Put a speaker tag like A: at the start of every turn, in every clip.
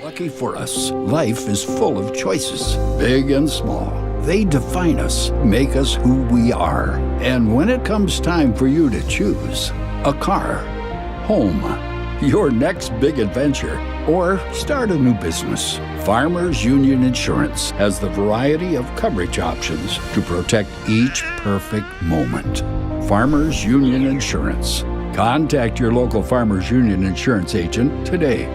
A: Lucky for us, life is full of choices, big and small. They define us, make us who we are. And when it comes time for you to choose, a car, home, your next big adventure, or start a new business, Farmers Union Insurance has the variety of coverage options to protect each perfect moment. Farmers Union Insurance. Contact your local Farmers Union Insurance agent today.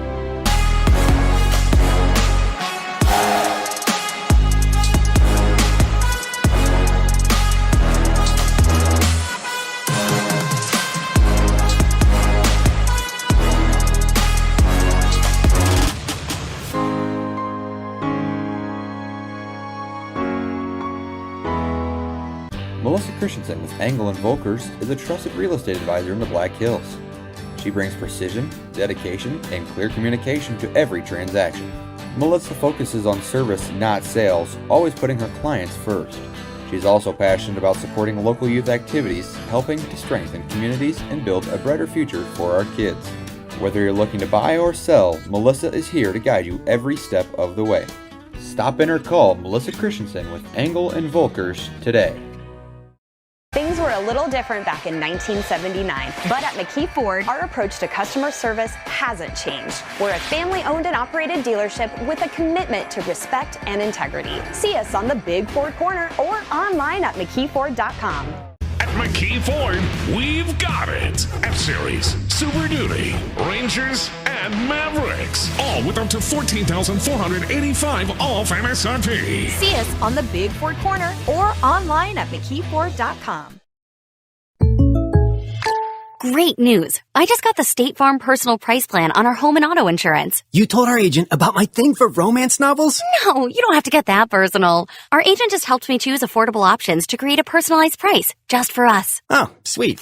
B: Melissa Christensen with Engel & Volkers is a trusted real estate advisor in the Black Hills. She brings precision, dedication, and clear communication to every transaction. Melissa focuses on service, not sales, always putting her clients first. She's also passionate about supporting local youth activities, helping to strengthen communities and build a brighter future for our kids. Whether you're looking to buy or sell, Melissa is here to guide you every step of the way. Stop in or call Melissa Christensen with Engel & Volkers today.
C: Things were a little different back in 1979, but at McKee Ford, our approach to customer service hasn't changed. We're a family-owned and operated dealership with a commitment to respect and integrity. See us on the Big Ford Corner or online at McKeeFord.com.
D: At McKee Ford, we've got it. F-Series, Super Duty, Rangers, and Mavericks. All with up to $14,485 off MSRP.
C: See us on the Big Ford Corner or online at McKeeFord.com.
E: Great news. I just got the State Farm Personal Price Plan on our home and auto insurance.
F: You told our agent about my thing for romance novels?
E: No, you don't have to get that personal. Our agent just helped me choose affordable options to create a personalized price just for us.
F: Oh, sweet.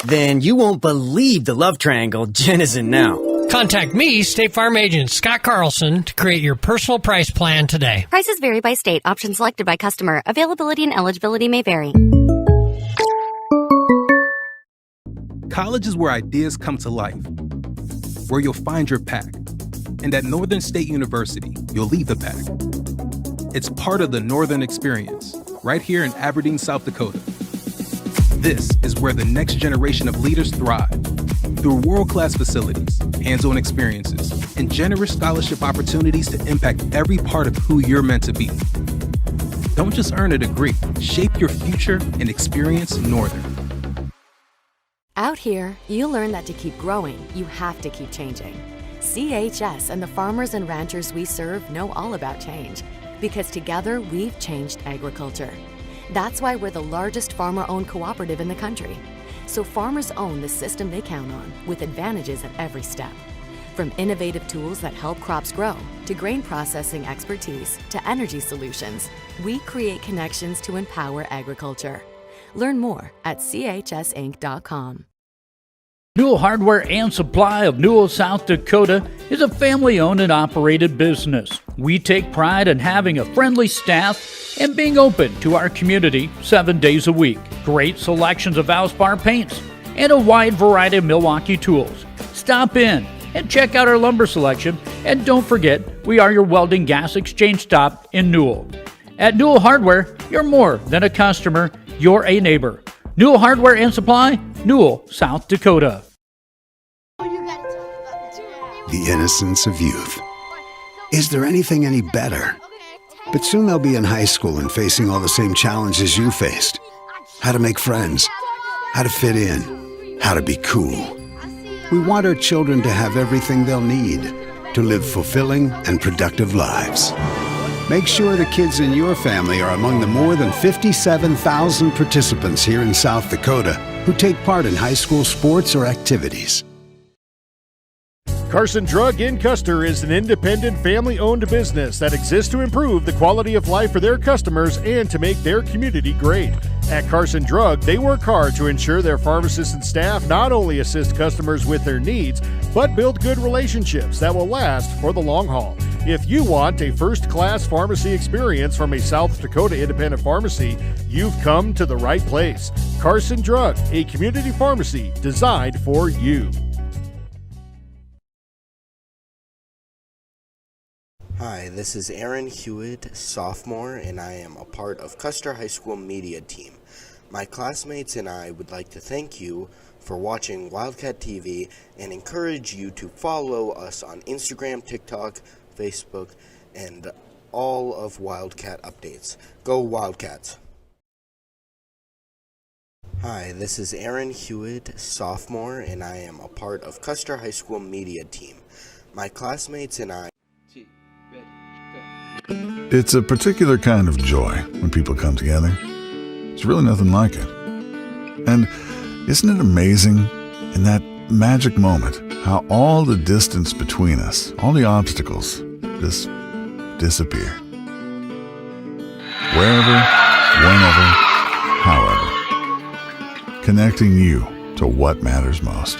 F: Then you won't believe the love triangle Jen is in now.
G: Contact me, State Farm agent Scott Carlson, to create your personal price plan today.
E: Prices vary by state. Options selected by customer. Availability and eligibility may vary.
H: College is where ideas come to life, where you'll find your pack. And at Northern State University, you'll leave the pack. It's part of the Northern Experience, right here in Aberdeen, South Dakota. This is where the next generation of leaders thrive. Through world-class facilities, hands-on experiences, and generous scholarship opportunities to impact every part of who you're meant to be. Don't just earn a degree, shape your future and experience Northern.
I: Out here, you learn that to keep growing, you have to keep changing. CHS and the farmers and ranchers we serve know all about change, because together we've changed agriculture. That's why we're the largest farmer-owned cooperative in the country. So farmers own the system they count on, with advantages at every step. From innovative tools that help crops grow, to grain processing expertise, to energy solutions, we create connections to empower agriculture. Learn more at chsinc.com.
J: Newell Hardware and Supply of Newell, South Dakota is a family-owned and operated business. We take pride in having a friendly staff and being open to our community 7 days a week. Great selections of Valspar paints and a wide variety of Milwaukee tools. Stop in and check out our lumber selection, and don't forget, we are your welding gas exchange stop in Newell. At Newell Hardware, you're more than a customer, you're a neighbor. Newell Hardware and Supply, Newell, South Dakota.
K: The innocence of youth. Is there anything any better? But soon they'll be in high school and facing all the same challenges you faced. How to make friends, how to fit in, how to be cool. We want our children to have everything they'll need to live fulfilling and productive lives. Make sure the kids in your family are among the more than 57,000 participants here in South Dakota who take part in high school sports or activities.
L: Carson Drug in Custer is an independent, family-owned business that exists to improve the quality of life for their customers and to make their community great. At Carson Drug, they work hard to ensure their pharmacists and staff not only assist customers with their needs, but build good relationships that will last for the long haul. If you want a first-class pharmacy experience from a South Dakota independent pharmacy, you've come to the right place. Carson Drug, a community pharmacy designed for you.
M: Hi, this is Aaron Hewitt, sophomore, and I am a part of Custer High School media team. My classmates and I would like to thank you for watching Wildcat TV and encourage you to follow us on Instagram, TikTok, Facebook, and all of Wildcat updates. Go Wildcats! Hi, this is Aaron Hewitt, sophomore, and I am a part of Custer High School media team. My classmates and I.
N: It's a particular kind of joy when people come together. There's really nothing like it. And isn't it amazing, in that magic moment, how all the distance between us, all the obstacles, just disappear? Wherever, whenever, however. Connecting you to what matters most.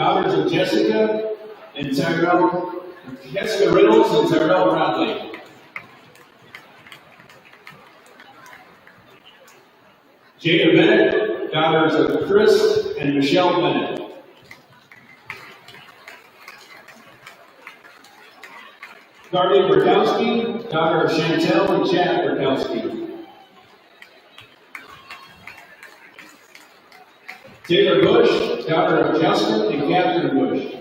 O: daughters of Jessica Reynolds and Tyrell Bradley. Jada Bennett, daughters of Chris and Michelle Bennett. Carly Burkowski, daughter of Chantel and Chad Burkowski. Taylor Bush, daughter of Justin and Catherine Bush.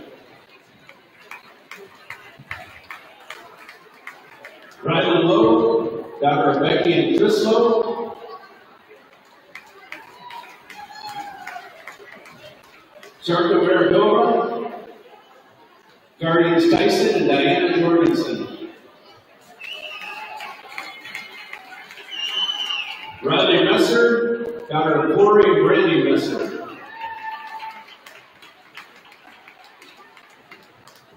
O: Rylan Lowe, daughter of Becky and Chris Lowe. Sarka Maradona, guardians Tyson and Diana Jorgensen. Riley Messer, daughter of Corey and Brandy Messer.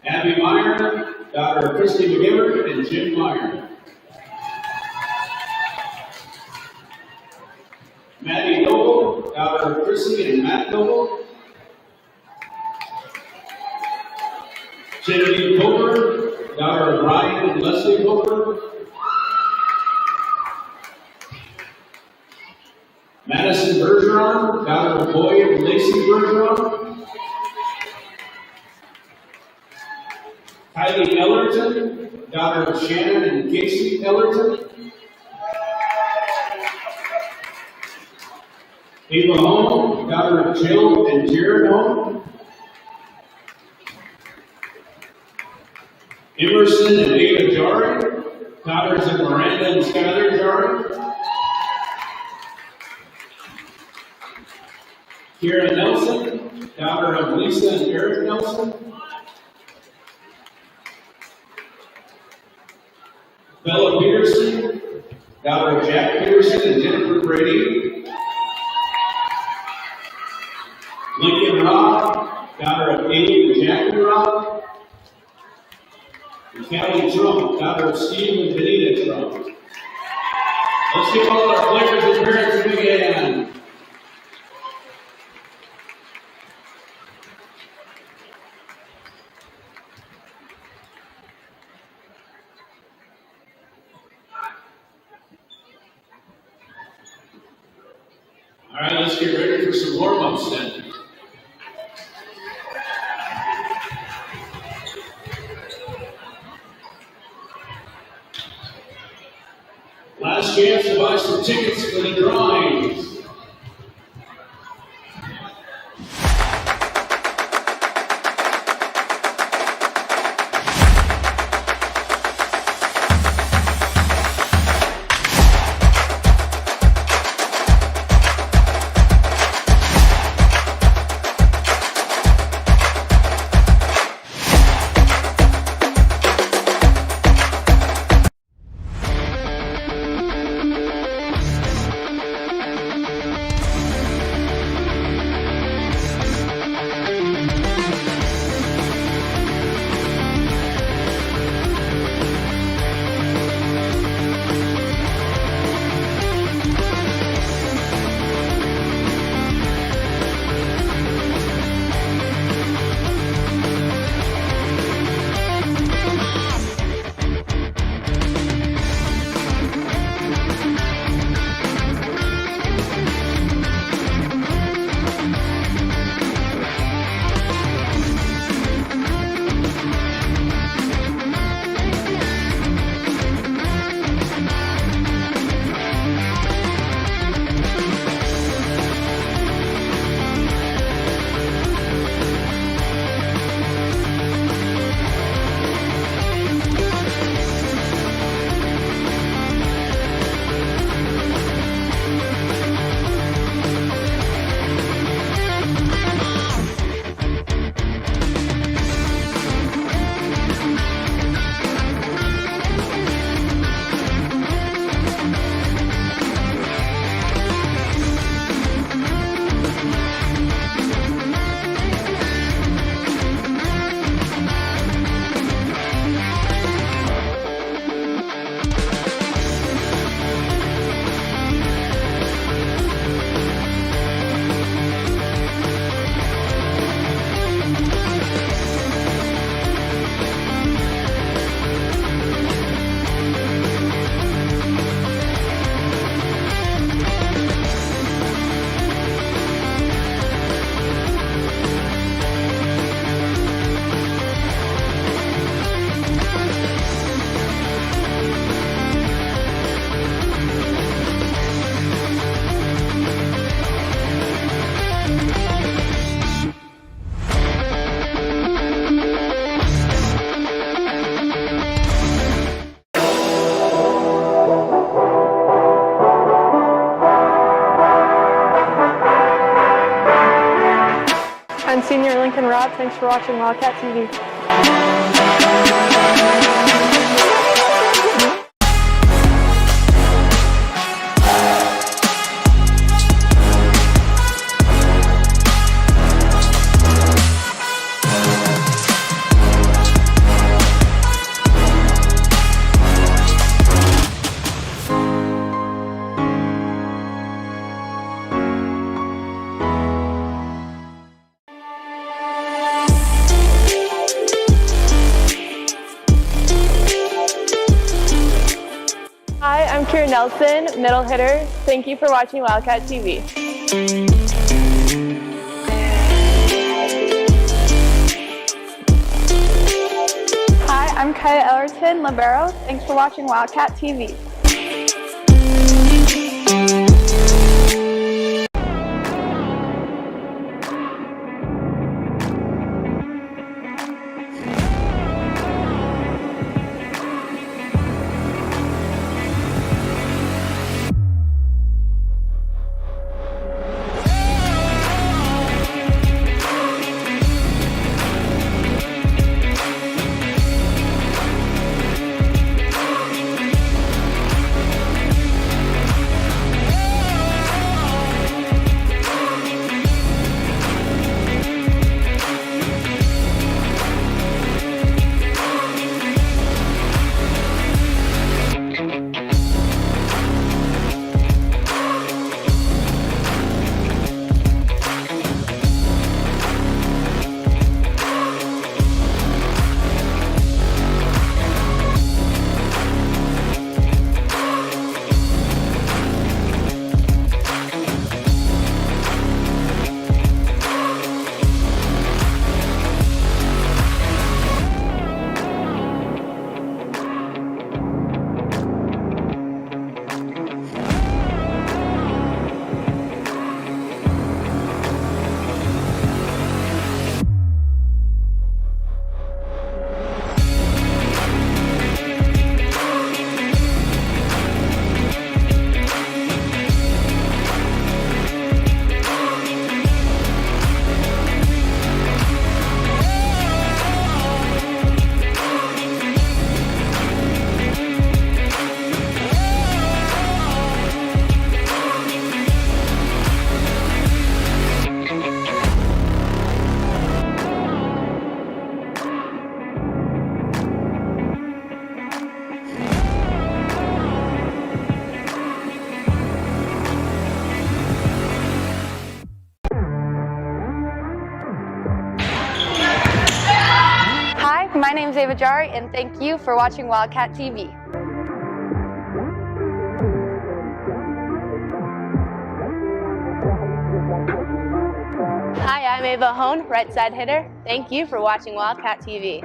O: Abby Meyer, daughter of Christy McGibbert and Jim Meyer. Maddie Noble, daughter of Chrissy and Matt Noble. Genevieve Poker, daughter of Ryan and Leslie Poker. Madison Bergeron, daughter of Boyd and Lacey Bergeron. Kylie Ellerton, daughter of Shannon and Casey Ellerton. Ava Holm, daughter of Jill and Jared Holm. Emerson and Ada Jari, daughters of Miranda and Skylar Jari. Kira Nelson, daughter of Lisa and Eric Nelson. Bella Peterson, daughter of Jack Peterson and Jennifer Brady. Lincoln Rock, daughter of Abe and Jackie Rock. And Callie Trump, daughter of Steve and Benita Trump. Let's give all our players and parents a big hand. All right, let's get ready for some warm-ups then. Last chance to buy some tickets for the drawings.
P: I'm Senior Lincoln Robb. Thanks for watching Wildcat TV. Hi, I'm Kira Nelson, middle hitter. Thank you for watching Wildcat TV. Hi, I'm Kaya Ellerton, libero. Thanks for watching Wildcat TV. My name is Ava Jari, and thank you for watching Wildcat TV. Hi, I'm Ava Hone, right side hitter. Thank you for watching Wildcat TV.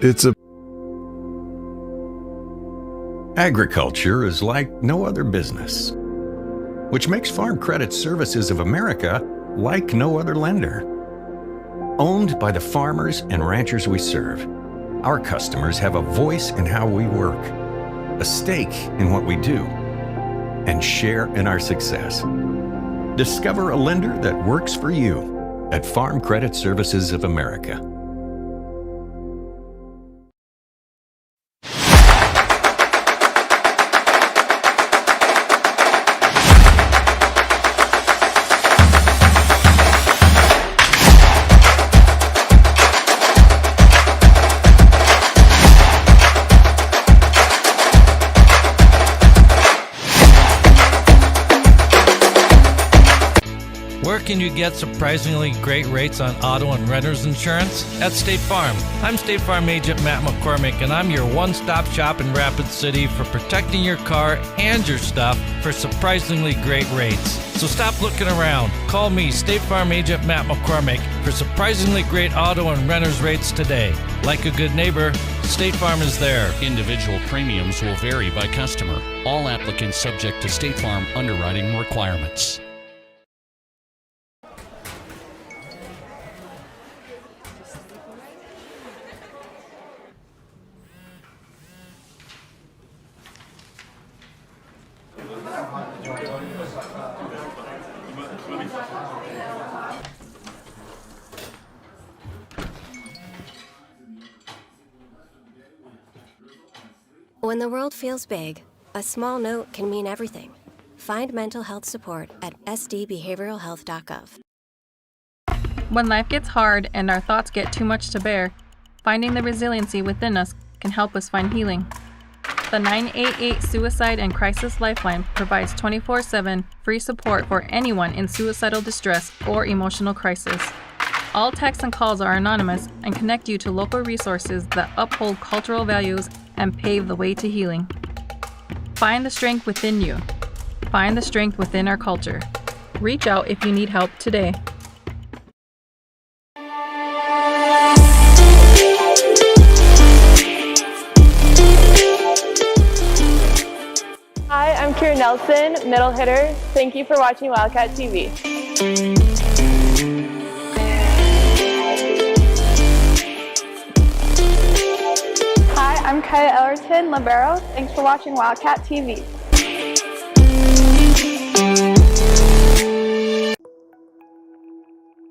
N: It's a
Q: Agriculture is like no other business, which makes Farm Credit Services of America like no other lender. Owned by the farmers and ranchers we serve, our customers have a voice in how we work, a stake in what we do, and share in our success. Discover a lender that works for you at Farm Credit Services of America.
R: Where can you get surprisingly great rates on auto and renter's insurance? At State Farm. I'm State Farm Agent Matt McCormick, and I'm your one-stop shop in Rapid City for protecting your car and your stuff for surprisingly great rates. So stop looking around. Call me, State Farm Agent Matt McCormick, for surprisingly great auto and renter's rates today. Like a good neighbor, State Farm is there.
S: Individual premiums will vary by customer. All applicants subject to State Farm underwriting requirements.
T: When the world feels big, a small note can mean everything. Find mental health support at sdbehavioralhealth.gov.
U: When life gets hard and our thoughts get too much to bear, finding the resiliency within us can help us find healing. The 988 Suicide and Crisis Lifeline provides 24/7 free support for anyone in suicidal distress or emotional crisis. All texts and calls are anonymous and connect you to local resources that uphold cultural values and pave the way to healing. Find the strength within you. Find the strength within our culture. Reach out if you need help today.
P: Hi, I'm Kira Nelson, middle hitter. Thank you for watching Wildcat TV. Hi, I'm Kaya Ellerton, libero. Thanks for watching Wildcat TV.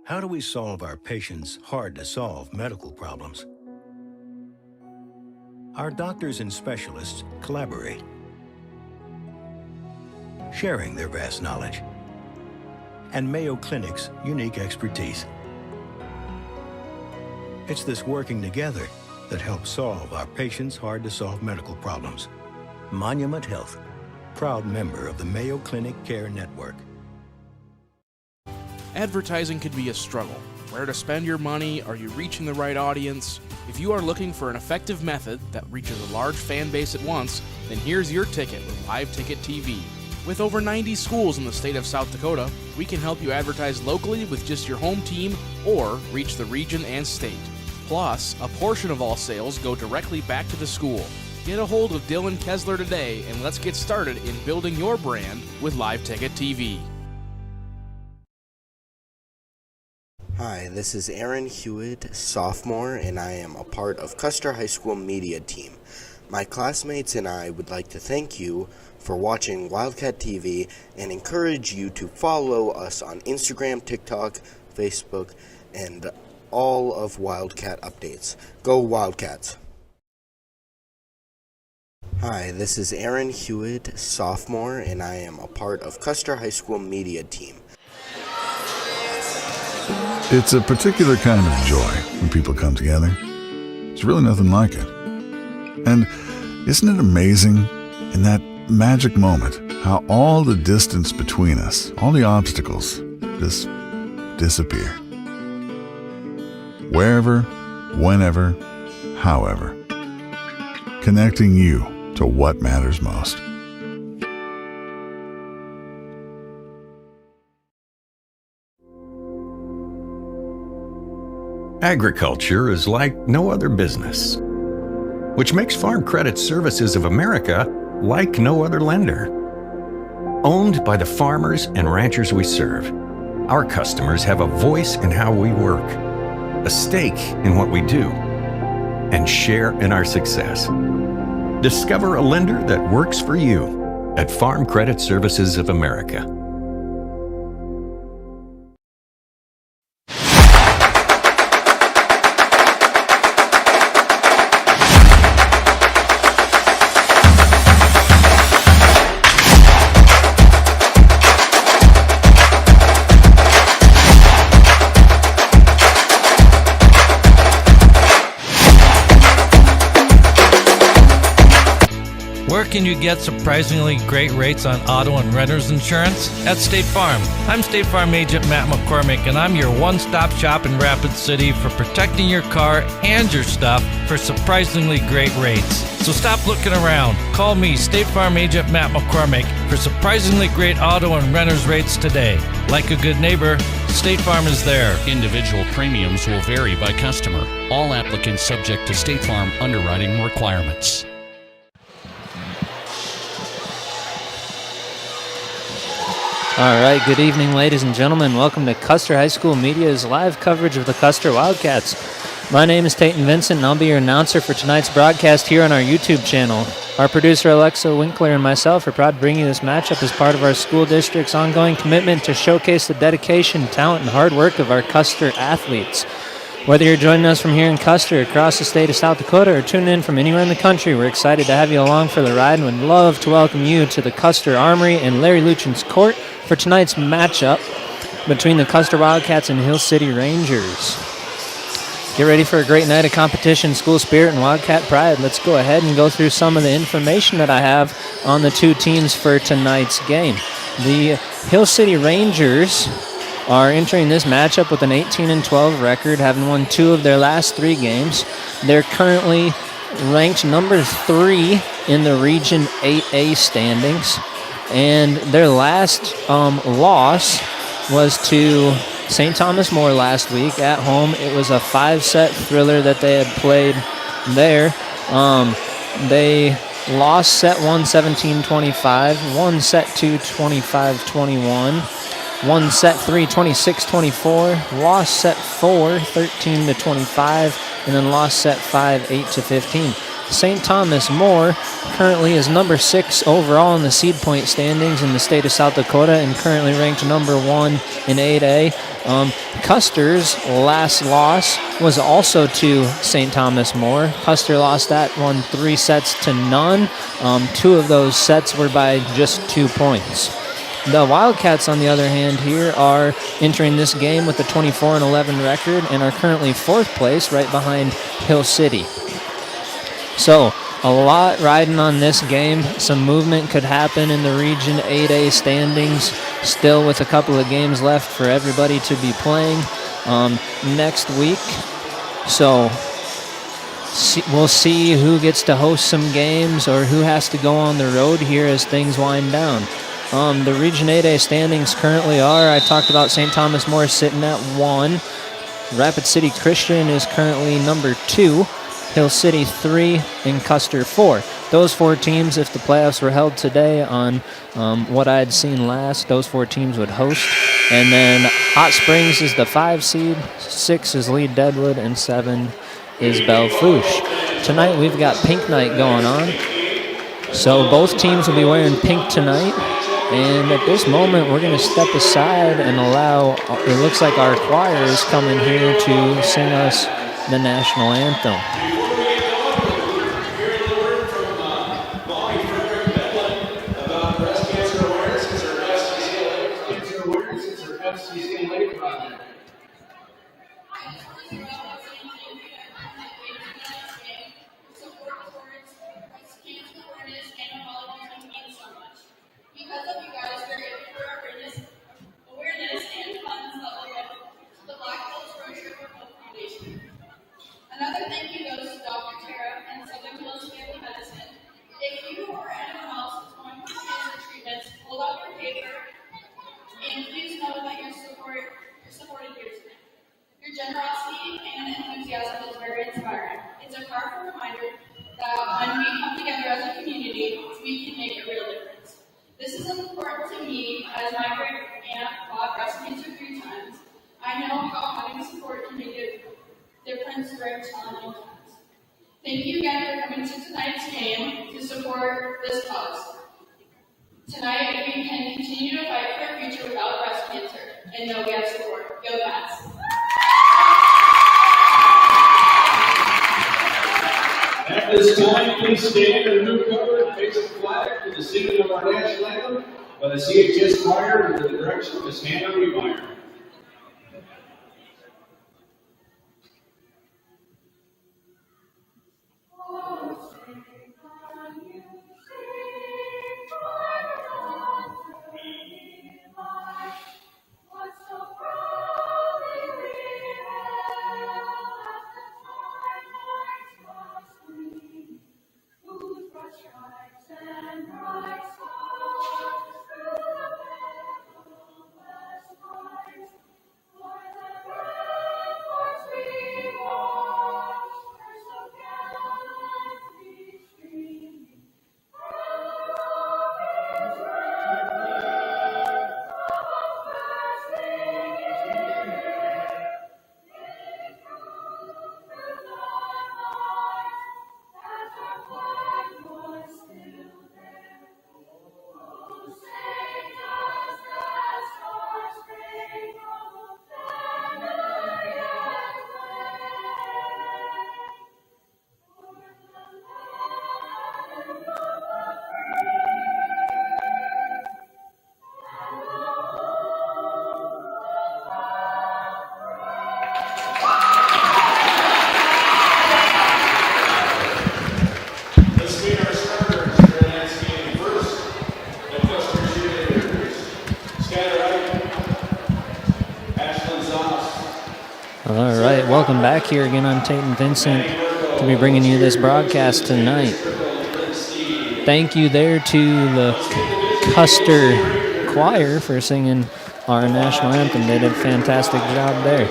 V: How do we solve our patients' hard-to-solve medical problems? Our doctors and specialists collaborate, sharing their vast knowledge and Mayo Clinic's unique expertise. It's this working together that helps solve our patients' hard-to-solve medical problems. Monument Health, proud member of the Mayo Clinic Care Network.
W: Advertising can be a struggle. Where to spend your money? Are you reaching the right audience? If you are looking for an effective method that reaches a large fan base at once, then here's your ticket with Live Ticket TV. With over 90 schools in the state of South Dakota, we can help you advertise locally with just your home team or reach the region and state. Plus, a portion of all sales go directly back to the school. Get a hold of Dylan Kessler today and let's get started in building your brand with Live Ticket TV.
M: Hi, this is Aaron Hewitt, sophomore, and I am a part of Custer High School media team. My classmates and I would like to thank you for watching Wildcat TV and encourage you to follow us on Instagram, TikTok, Facebook, and all of Wildcat updates. Go Wildcats! Hi, this is Aaron Hewitt, sophomore, and I am a part of Custer High School media team.
N: It's a particular kind of joy when people come together. There's really nothing like it. And isn't it amazing, in that magic moment, how all the distance between us, all the obstacles, just disappear? Wherever, whenever, however. Connecting you to what matters most.
Q: Agriculture is like no other business, which makes Farm Credit Services of America like no other lender. Owned by the farmers and ranchers we serve, our customers have a voice in how we work, a stake in what we do, and share in our success. Discover a lender that works for you at Farm Credit Services of America.
R: Where can you get surprisingly great rates on auto and renter's insurance? At State Farm. I'm State Farm Agent Matt McCormick, and I'm your one-stop shop in Rapid City for protecting your car and your stuff for surprisingly great rates. So stop looking around. Call me, State Farm Agent Matt McCormick, for surprisingly great auto and renter's rates today. Like a good neighbor, State Farm is there.
S: Individual premiums will vary by customer. All applicants subject to State Farm underwriting requirements.
A: All right, good evening, ladies and gentlemen. Welcome to Custer High School Media's live coverage of the Custer Wildcats. My name is Tayton Vincent, and I'll be your announcer for tonight's broadcast here on our YouTube channel. Our producer, Alexa Winkler, and myself are proud to bring you this matchup as part of our school district's ongoing commitment to showcase the dedication, talent, and hard work of our Custer athletes. Whether you're joining us from here in Custer, across the state of South Dakota, or tuning in from anywhere in the country, we're excited to have you along for the ride and would love to welcome you to the Custer Armory and Larry Luchin's Court for tonight's matchup between the Custer Wildcats and Hill City Rangers. Get ready for a great night of competition, school spirit, and Wildcat pride. Let's go ahead and go through some of the information that I have on the two teams for tonight's game. The Hill City Rangers are entering this matchup with an 18-12 record, having won 2 of their last 3 games. They're currently ranked number 3 in the Region 8A standings, and their last loss was to St. Thomas More last week at home. It was a 5-set thriller that they had played there. They lost set 1 17-25, won set 2 25-21. Won set 3, 26-24, lost set 4, 13-25, and then lost set 5, 8-15. St. Thomas More currently is number 6 overall in the seed point standings in the state of South Dakota and currently ranked number 1 in 8A. Custer's last loss was also to St. Thomas More. Custer lost that one 3-0. 2 of those sets were by just 2 points. The Wildcats, on the other hand, here are entering this game with a 24-11 record and are currently 4th place, right behind Hill City. So, a lot riding on this game. Some movement could happen in the Region 8A standings, still with a couple of games left for everybody to be playing next week. So, we'll see who gets to host some games or who has to go on the road here as things wind down. The Region 8A standings currently are, I talked about St. Thomas More sitting at 1. Rapid City Christian is currently number 2. Hill City 3 and Custer 4. Those 4 teams, if the playoffs were held today on what I had seen last, those 4 teams would host. And then Hot Springs is the 5 seed, 6 is Lee Deadwood, and 7 is Belle Fourche. Tonight we've got Pink Night going on. So both teams will be wearing pink tonight. And at this moment, we're going to step aside and allow, it looks like our choir is coming here to sing us the national anthem.
B: Another thank you goes to Dr. Tara and Southern Hills Family Medicine. If you or anyone else is going through cancer treatments, hold up your paper and please know that you're supported here today. Your generosity and enthusiasm is very inspiring. It's a powerful reminder that community so we can make a real difference. This is important to me as my great aunt fought breast cancer 3 times. I know how having support can make a difference during challenging times. Thank you again for coming to tonight's game to support this cause. Tonight, we can continue to fight for a future without breast cancer and know we have support. Go Cats!
O: At this time, please stand and move forward and face the flag for the singing of our national anthem by the CHS choir under the direction of Ms. Hannah Remeyer.
A: All right, welcome back here again. I'm Tate Vincent to be bringing you this broadcast tonight. Thank you there to the Custer Choir for singing our national anthem. They did a fantastic job there.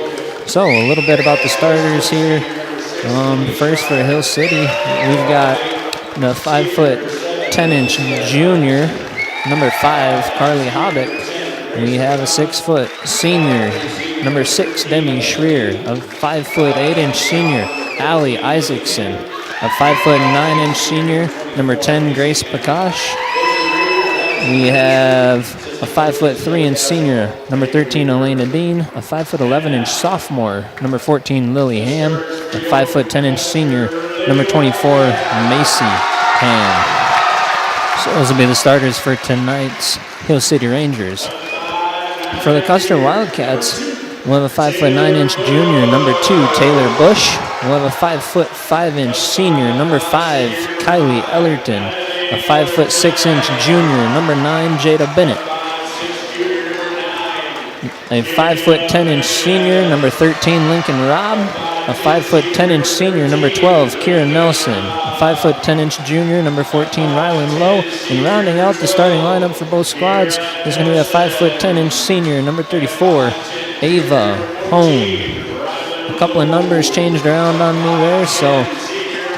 A: So, a little bit about the starters here. First for Hill City, we've got the 5'10" junior, number 5, Carly Hobbick. We have a 6' senior, number 6, Demi Schreer, a 5'8" senior, Allie Isaacson, a 5'9" senior, number 10, Grace Pakash. We have a 5'3" senior, number 13, Elena Dean, a 5'11" sophomore, number 14, Lily Ham, a 5'10" senior, number 24, Macy Ham. So those will be the starters for tonight's Hill City Rangers. For the Custer Wildcats, we'll have a 5'9" junior, number 2, Taylor Bush. We'll have a 5'5" senior, number 5, Kylie Ellerton. A 5'6" junior, number 9, Jada Bennett. A 5'10" senior, number 13, Lincoln Robb. A 5'10" senior, number 12, Kira Nelson. A 5'10" junior, number 14, Rylan Lowe. And rounding out the starting lineup for both squads is going to be a 5'10" senior, number 34, Ava Hone. A couple of numbers changed around on me there, so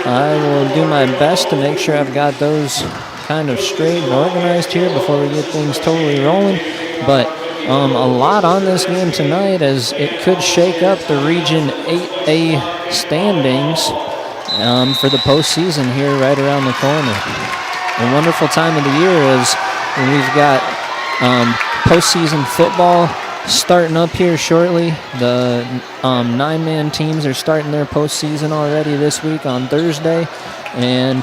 A: I will do my best to make sure I've got those kind of straight and organized here before we get things totally rolling. But a lot on this game tonight, as it could shake up the Region 8A standings for the postseason here right around the corner. A wonderful time of the year as we've got postseason football starting up here shortly. The 9-man teams are starting their postseason already this week on Thursday, and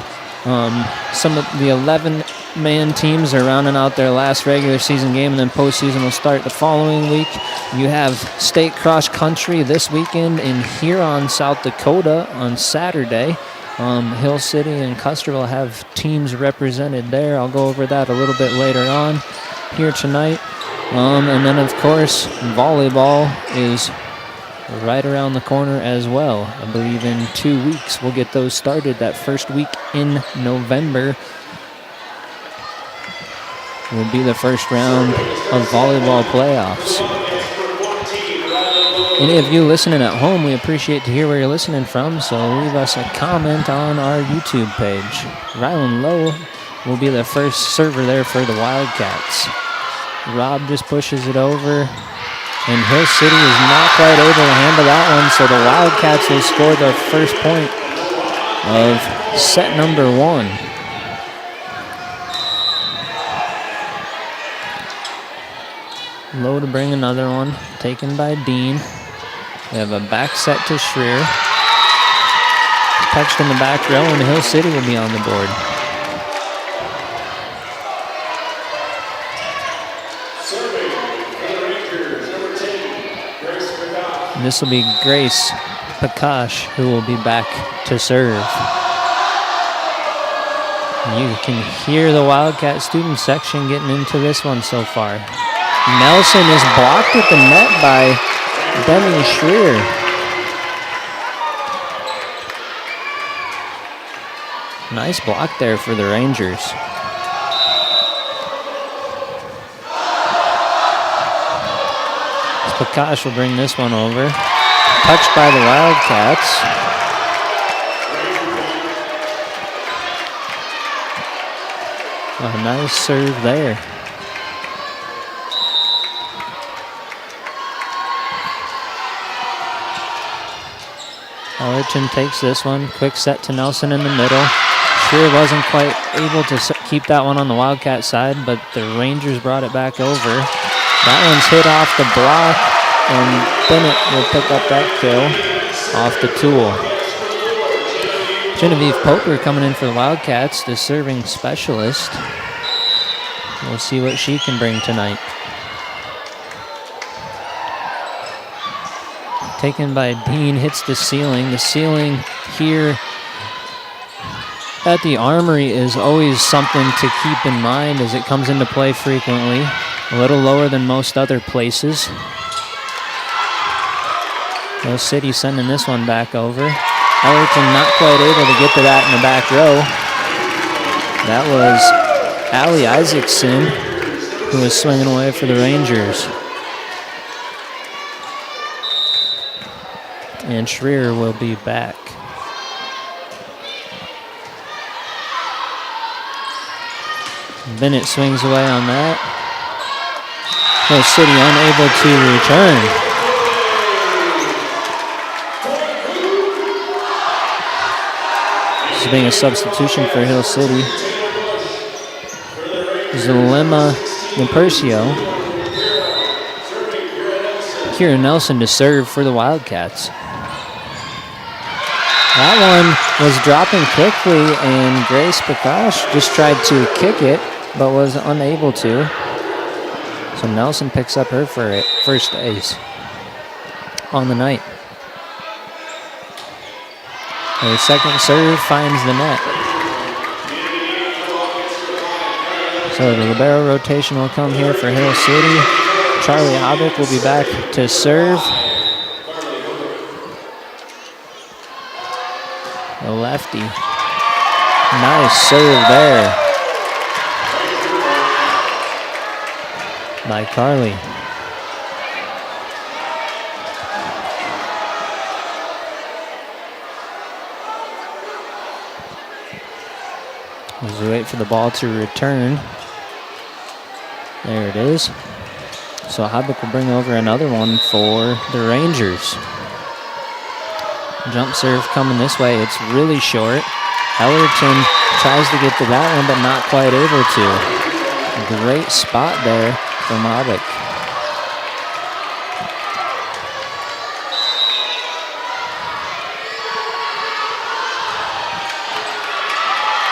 A: some of the 11-man teams are rounding out their last regular season game, and then postseason will start the following week. You have state cross country this weekend in Huron, South Dakota on Saturday. Hill City and Custer will have teams represented there. I'll go over that a little bit later on here tonight. And then, of course, volleyball is right around the corner as well. I believe in 2 weeks we'll get those started. That first week in November will be the first round of volleyball playoffs. Any of you listening at home, we appreciate to hear where you're listening from, so leave us a comment on our YouTube page. Rylan Lowe will be the first server there for the Wildcats. Rob just pushes it over, and Hill City is not quite able to handle that one, so the Wildcats will score their first point of set number 1. Low to bring another one, taken by Dean. We have a back set to Schreer. Touched in the back row, and Hill City will be on the board. This will be Grace Pakash who will be back to serve. You can hear the Wildcat student section getting into this one so far. Nelson is blocked at the net by Demi Schreer. Nice block there for the Rangers. Pakash will bring this one over. Touched by the Wildcats. A nice serve there. Ellerton takes this one. Quick set to Nelson in the middle. Schreer wasn't quite able to keep that one on the Wildcat side, but the Rangers brought it back over. That one's hit off the block, and Bennett will pick up that kill off the tool. Genevieve Poker coming in for the Wildcats, the serving specialist. We'll see what she can bring tonight. Taken by Dean, hits the ceiling. The ceiling here at the Armory is always something to keep in mind as it comes into play frequently. A little lower than most other places. Hill City sending this one back over. Ellerton not quite able to get to that in the back row. That was Allie Isaacson who was swinging away for the Rangers. And Schreer will be back. Bennett swings away on that. Hill City unable to return. This is being a substitution for Hill City. Zulema Napercio. Kieran Nelson to serve for the Wildcats. That one was dropping quickly, and Grace Prakash just tried to kick it, but was unable to. So Nelson picks up her first ace on the night. Her second serve finds the net. So the libero rotation will come here for Hill City. Charlie Hobbick will be back to serve. The lefty. Nice serve there by Carly. As we wait for the ball to return. There it is. So Hobbick will bring over another one for the Rangers. Jump serve coming this way. It's really short. Ellerton tries to get to that one, but not quite able to. Great spot there from Hobbick.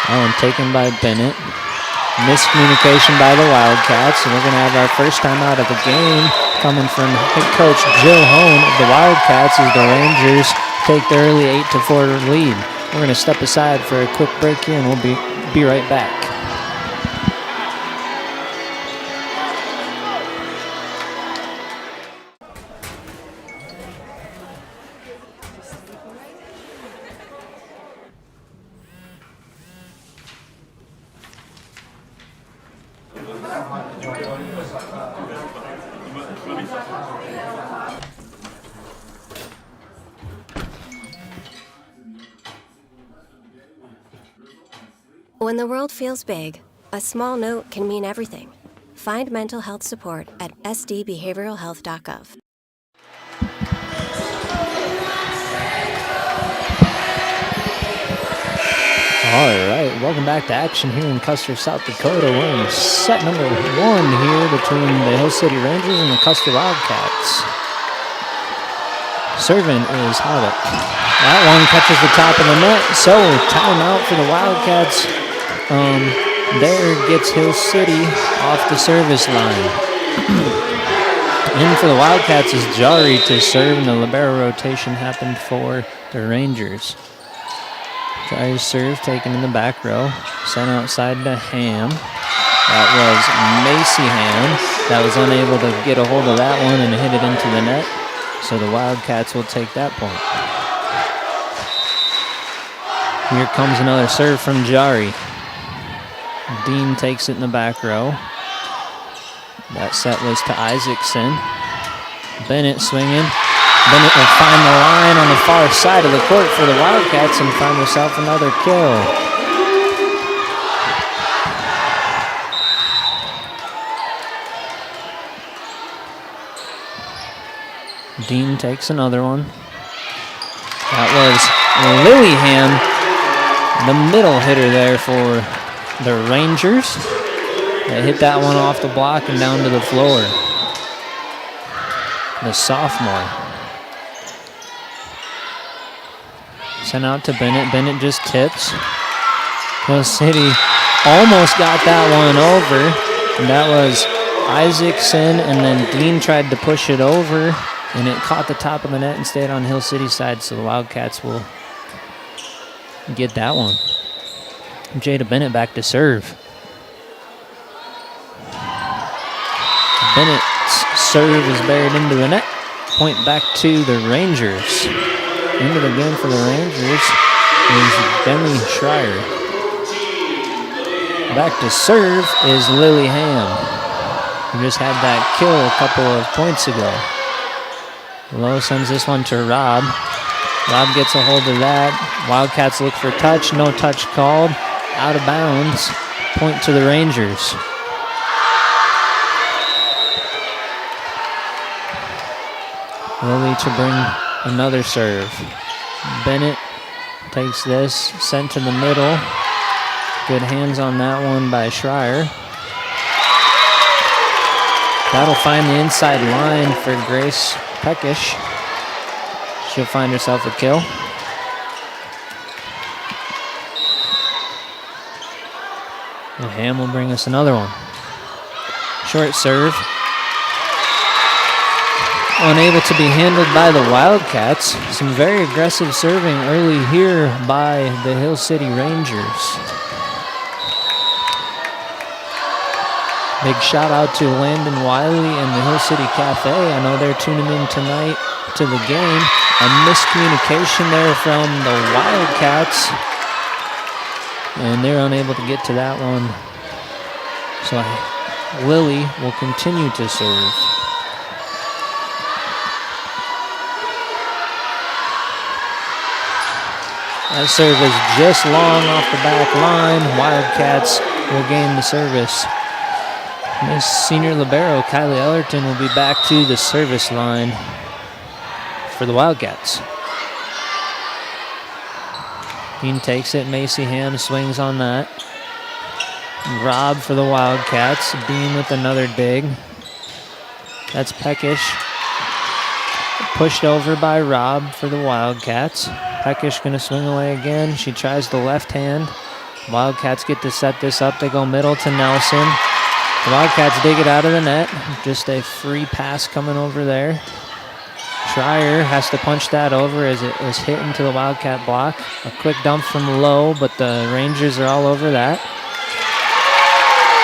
A: That one taken by Bennett. Miscommunication by the Wildcats, and we're going to have our first time out of the game coming from head coach Jill Hone of the Wildcats as the Rangers take the early 8-4 lead. We're going to step aside for a quick break here, and we'll be right back.
T: When the world feels big, a small note can mean everything. Find mental health support at sdbehavioralhealth.gov.
A: All right, welcome back to action here in Custer, South Dakota. We're in set number 1 here between the Hill City Rangers and the Custer Wildcats. Serving is Hobbit. That one catches the top of the net, so timeout for the Wildcats. There gets Hill City off the service line. In for the Wildcats is Jari to serve, and the libero rotation happened for the Rangers. Jari's serve taken in the back row, sent outside to Ham. That was Macy Ham that was unable to get a hold of that one and hit it into the net. So the Wildcats will take that point. Here comes another serve from Jari. Dean takes it in the back row. That set was to Isaacson. Bennett swinging. Bennett will find the line on the far side of the court for the Wildcats and find herself another kill. Dean takes another one. That was Lillyham, the middle hitter there for the Rangers. They hit that one off the block and down to the floor. The sophomore. Sent out to Bennett. Bennett just tips. Hill City almost got that one over. And that was Isaacson, and then Dean tried to push it over, and it caught the top of the net and stayed on Hill City's side, so the Wildcats will get that one. Jada Bennett back to serve. Bennett's serve is buried into the net. Point back to the Rangers. Into the game for the Rangers is Bentley Schreier. Back to serve is Lily Ham, who just had that kill a couple of points ago. Lowe sends this one to Rob. Rob gets a hold of that. Wildcats look for touch. No touch called. Out of bounds. Point to the Rangers. Lily to bring another serve. Bennett takes this, sent to the middle. Good hands on that one by Schreier. That'll find the inside line for Grace Peckish. She'll find herself a kill. And Ham will bring us another one. Short serve. Unable to be handled by the Wildcats. Some very aggressive serving early here by the Hill City Rangers. Big shout out to Landon Wiley and the Hill City Cafe. I know they're tuning in tonight to the game. A miscommunication there from the Wildcats, and they're unable to get to that one. So Lily will continue to serve. That serve is just long off the back line. Wildcats will gain the service. Miss Senior Libero Kylie Ellerton will be back to the service line for the Wildcats. Dean takes it. Macy Ham swings on that. Rob for the Wildcats. Dean with another dig. That's Peckish. Pushed over by Rob for the Wildcats. Peckish going to swing away again. She tries the left hand. Wildcats get to set this up. They go middle to Nelson. The Wildcats dig it out of the net. Just a free pass coming over there. Schreier has to punch that over as it was hit into the Wildcat block. A quick dump from Lowe, but the Rangers are all over that.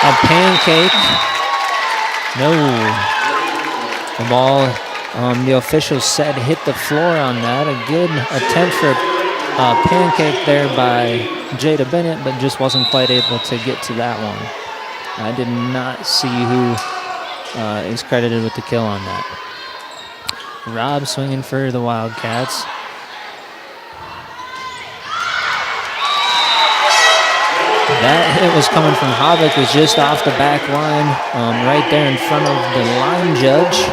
A: A pancake. No. The ball, the officials said hit the floor on that. A good attempt for a pancake there by Jada Bennett, but just wasn't quite able to get to that one. I did not see who is credited with the kill on that. Rob swinging for the Wildcats. That hit was coming from Havoc, was just off the back line, right there in front of the line judge.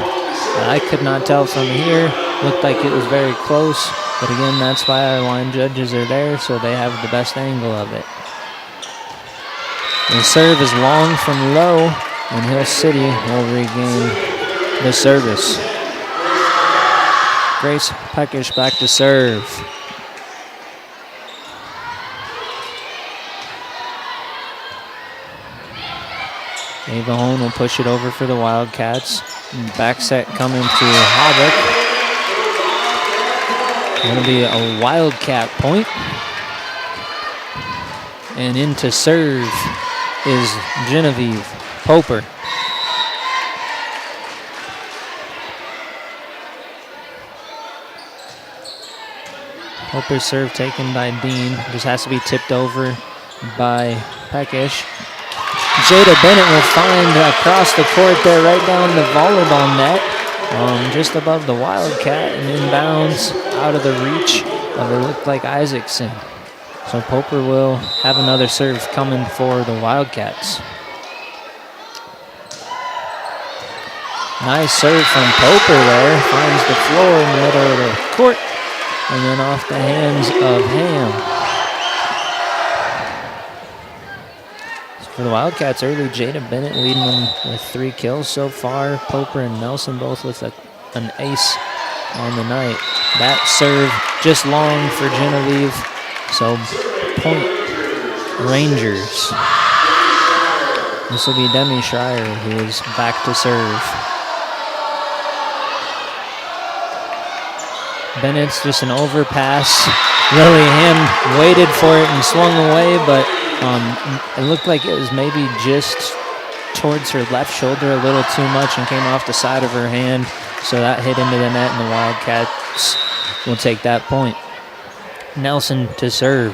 A: I could not tell from here. Looked like it was very close, but again, that's why our line judges are there, so they have the best angle of it. The serve is long from low, and Hill City will regain the service. Grace Peckish back to serve. Ava Hone will push it over for the Wildcats. Back set coming to Havoc. Going to be a Wildcat point. And into serve is Genevieve Poper. Poper's serve taken by Dean. Just has to be tipped over by Peckish. Jada Bennett will find across the court there, right down the volleyball net, just above the Wildcat and inbounds out of the reach of it looked like Isaacson. So Poper will have another serve coming for the Wildcats. Nice serve from Poper there, finds the floor in the middle of the court, and then off the hands of Ham. For the Wildcats early, Jada Bennett leading them with 3 kills so far. Poper and Nelson both with an ace on the night. That serve just long for Genevieve. So point Rangers. This will be Demi Schreier who is back to serve. Bennett's just an overpass. Lily Ham waited for it and swung away, but it looked like it was maybe just towards her left shoulder a little too much and came off the side of her hand. So that hit into the net, and the Wildcats will take that point. Nelson to serve.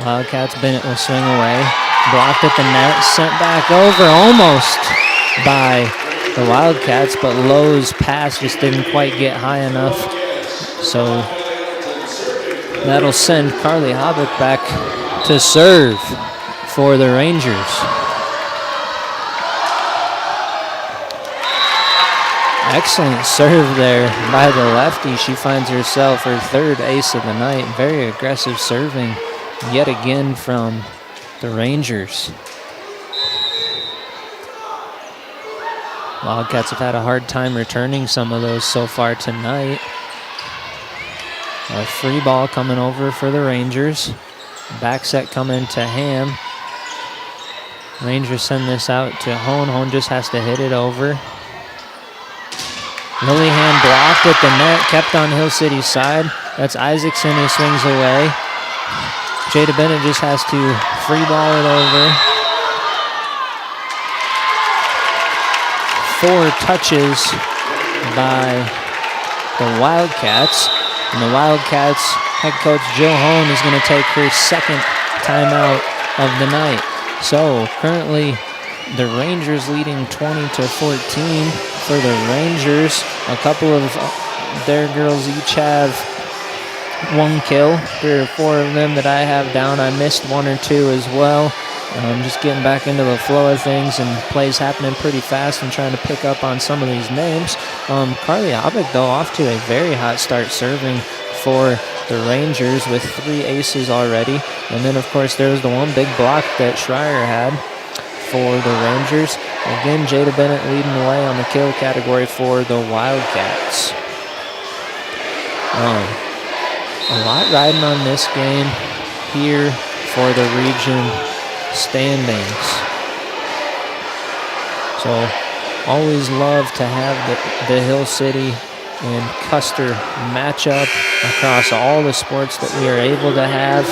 A: Wildcats, Bennett will swing away. Blocked at the net, sent back over almost by the Wildcats, but Lowe's pass just didn't quite get high enough. So that'll send Carly Havoc back to serve for the Rangers. Excellent serve there by the lefty. She finds herself her 3rd ace of the night. Very aggressive serving yet again from the Rangers. Wildcats have had a hard time returning some of those so far tonight. A free ball coming over for the Rangers. Back set coming to Ham. Rangers send this out to Hone. Hone just has to hit it over. Lillihan blocked at the net, kept on Hill City's side. That's Isaacson who swings away. Jada Bennett just has to free ball it over. 4 touches by the Wildcats. And the Wildcats head coach Jill Hone is going to take her 2nd timeout of the night. So currently the Rangers leading 20-14. For the Rangers, a couple of their girls each have 1 kill. 3 or 4 of them that I have down. I missed 1 or 2 as well. Just getting back into the flow of things, and plays happening pretty fast and trying to pick up on some of these names. Carly Havoc, though, off to a very hot start serving for the Rangers with 3 aces already. And then, of course, there was the one big block that Schreier had for the Rangers. Again, Jada Bennett leading the way on the kill category for the Wildcats. A lot riding on this game here for the region standings. So always love to have the Hill City and Custer matchup across all the sports that we are able to have.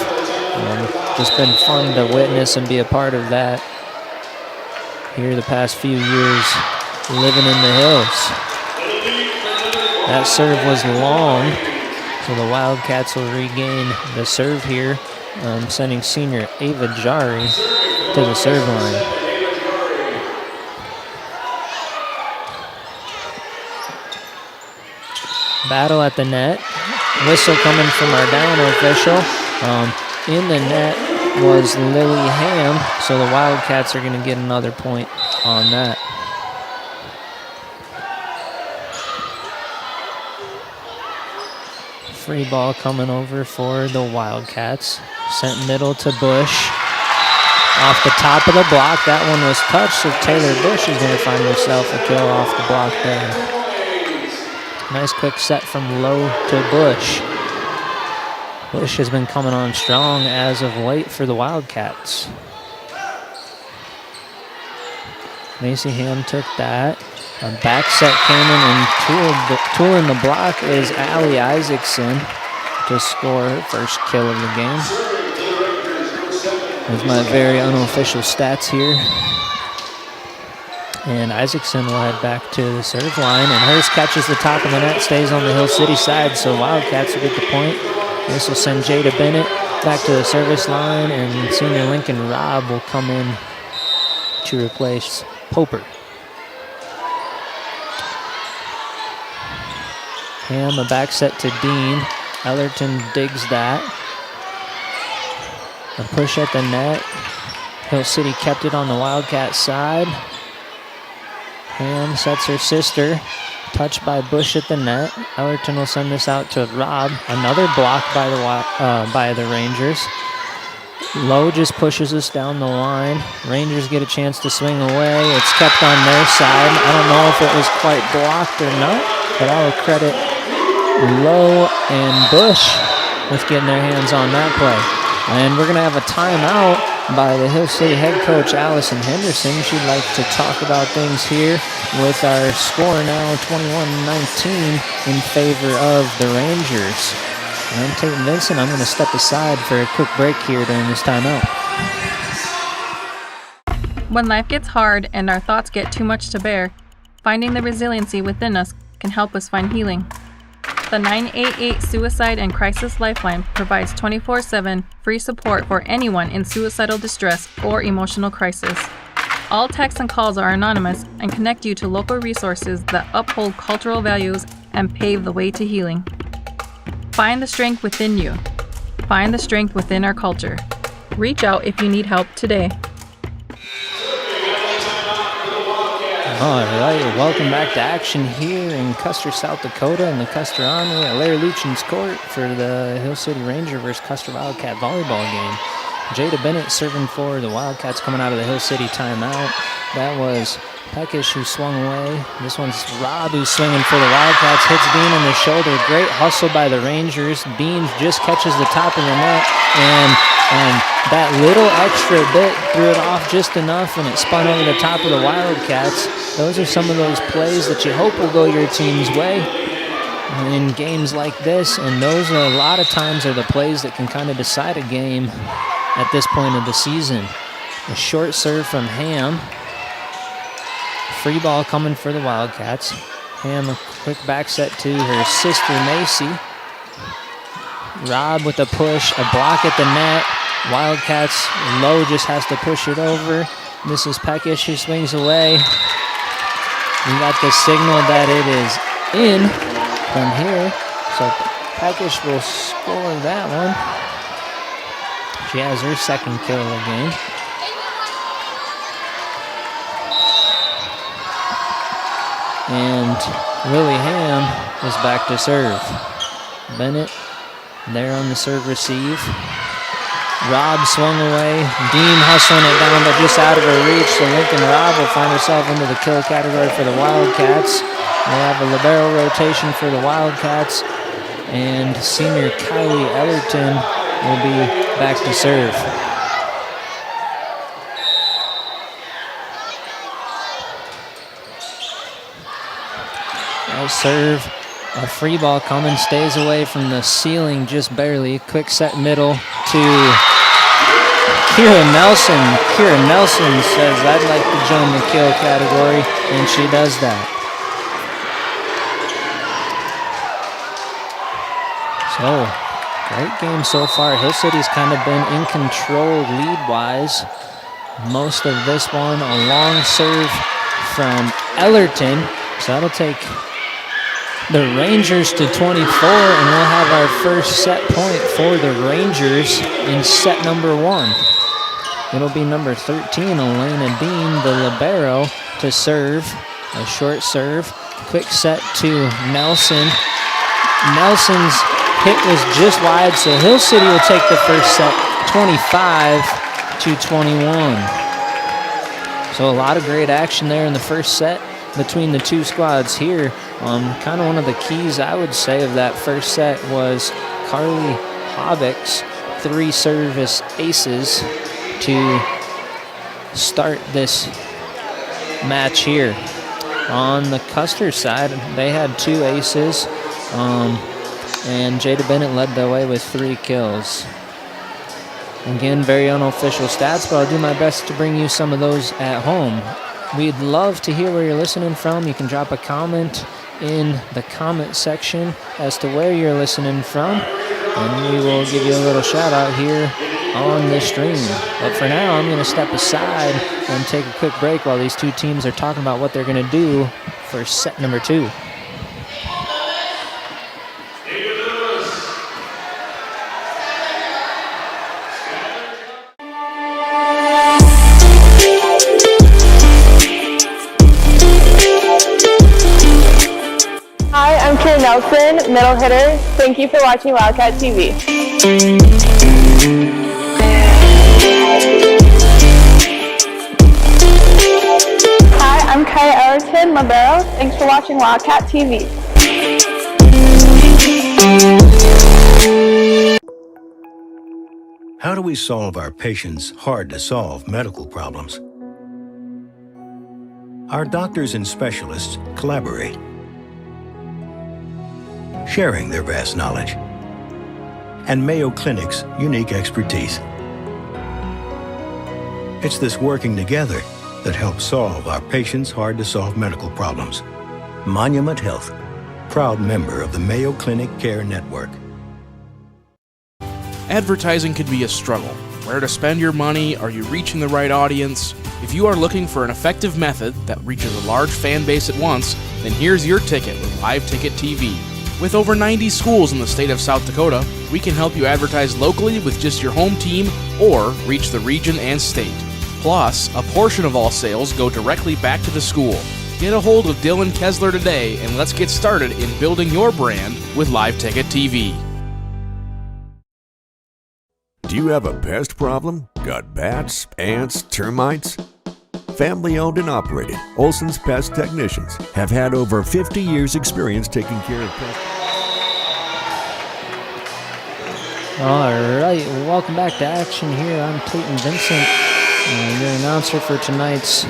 A: Just been fun to witness and be a part of that here the past few years living in the hills. That serve was long, so the Wildcats will regain the serve here, sending senior Ava Jari to the serve line. Battle at the net. Whistle coming from our down official. In the net was Lily Ham, so the Wildcats are going to get another point on that. Free ball coming over for the Wildcats. Sent middle to Bush. Off the top of the block. That one was touched, so Taylor Bush is going to find herself a kill off the block there. Nice quick set from Lowe to Bush. Bush has been coming on strong as of late for the Wildcats. Macy Ham took that. A back set came in and tooling the block is Allie Isaacson to score her first kill of the game. There's my very unofficial stats here. And Isaacson will head back to the serve line, and hers catches the top of the net, stays on the Hill City side, so Wildcats will get the point. This will send Jada Bennett back to the service line, and senior Lincoln Robb will come in to replace Poper. Ham, a back set to Dean. Ellerton digs that. A push at the net. Hill City kept it on the Wildcat side. Ham sets her sister. Touched by Bush at the net. Ellerton will send this out to Robb. Another block by the Rangers. Lowe just pushes us down the line. Rangers get a chance to swing away. It's kept on their side. I don't know if it was quite blocked or not, but I will credit Lowe and Bush with getting their hands on that play. And we're going to have a timeout by the Hill City head coach, Allison Henderson. She'd like to talk about things here with our score now 21-19 in favor of the Rangers. And I'm Tate Vincent. I'm going to step aside for a quick break here during this timeout.
U: When life gets hard and our thoughts get too much to bear, finding the resiliency within us can help us find healing. The 988 Suicide and Crisis Lifeline provides 24/7 free support for anyone in suicidal distress or emotional crisis. All texts and calls are anonymous and connect you to local resources that uphold cultural values and pave the way to healing. Find the strength within you. Find the strength within our culture. Reach out if you need help today.
A: All right, welcome back to action here in Custer, South Dakota, in the Custer Armory at Larry Luchin's court for the Hill City Ranger versus Custer Wildcat volleyball game. Jada Bennett serving for the Wildcats coming out of the Hill City timeout. That was Peckish who swung away. This one's Robb who's swinging for the Wildcats. Hits Bean in the shoulder. Great hustle by the Rangers. Bean just catches the top of the net, and that little extra bit threw it off just enough, and it spun over the top of the Wildcats. Those are some of those plays that you hope will go your team's way in games like this, and those are a lot of times are the plays that can kind of decide a game at this point of the season. A short serve from Ham. Free ball coming for the Wildcats. Ham, a quick back set to her sister Macy. Robb with a push, a block at the net. Wildcats, Lowe just has to push it over. This is Peckish who swings away. We got the signal that it is in from here. So Peckish will score that one. She has her second kill of the game. And Lily Ham is back to serve. Bennett there on the serve receive. Robb swung away. Dean hustling it down, but just out of her reach. So Lincoln Robb will find herself into the kill category for the Wildcats. We'll have a libero rotation for the Wildcats. And senior Kylie Ellerton will be back to serve. Serve, a free ball coming, stays away from the ceiling just barely. Quick set middle to Kira Nelson. Kira Nelson says, I'd like to join the kill category, and she does that. So, great game so far. Hill City's kind of been in control lead-wise. Most of this one, a long serve from Ellerton. So that'll take the Rangers to 24, and we'll have our first set point for the Rangers in set number 1. It'll be number 13, Elena Dean, the libero, to serve. A short serve. Quick set to Nelson. Nelson's hit was just wide, so Hill City will take the first set 25 to 21. So a lot of great action there in the first set between the two squads here. Kind of one of the keys, I would say, of that first set was Carly Havock's 3 service aces to start this match here. On the Custer side, they had 2 aces, and Jada Bennett led the way with 3 kills. Again, very unofficial stats, but I'll do my best to bring you some of those at home. We'd love to hear where you're listening from. You can drop a comment in the comment section as to where you're listening from, and we will give you a little shout out here on the stream. But for now, I'm going to step aside and take a quick break while these two teams are talking about what they're going to do for set number 2.
P: Hi, I'm Kira Nelson, middle hitter. Thank you for watching Wildcat TV. Hi, I'm Kaya Ellerton, libero. Thanks for watching Wildcat TV.
V: How do we solve our patients' hard-to-solve medical problems? Our doctors and specialists collaborate, sharing their vast knowledge and Mayo Clinic's unique expertise. It's this working together that helps solve our patients' hard-to-solve medical problems. Monument Health, proud member of the Mayo Clinic Care Network.
W: Advertising can be a struggle. Where to spend your money? Are you reaching the right audience? If you are looking for an effective method that reaches a large fan base at once, then here's your ticket with Live Ticket TV. With over 90 schools in the state of South Dakota, we can help you advertise locally with just your home team or reach the region and state. Plus, a portion of all sales go directly back to the school. Get a hold of Dylan Kessler today and let's get started in building your brand with Live Ticket TV.
C: Do you have a pest problem? Got bats, ants, termites? Family owned and operated, Olson's Pest Technicians have had over 50 years experience taking care of pests.
A: All right, welcome back to action here. I'm Clayton Vincent, your announcer for tonight's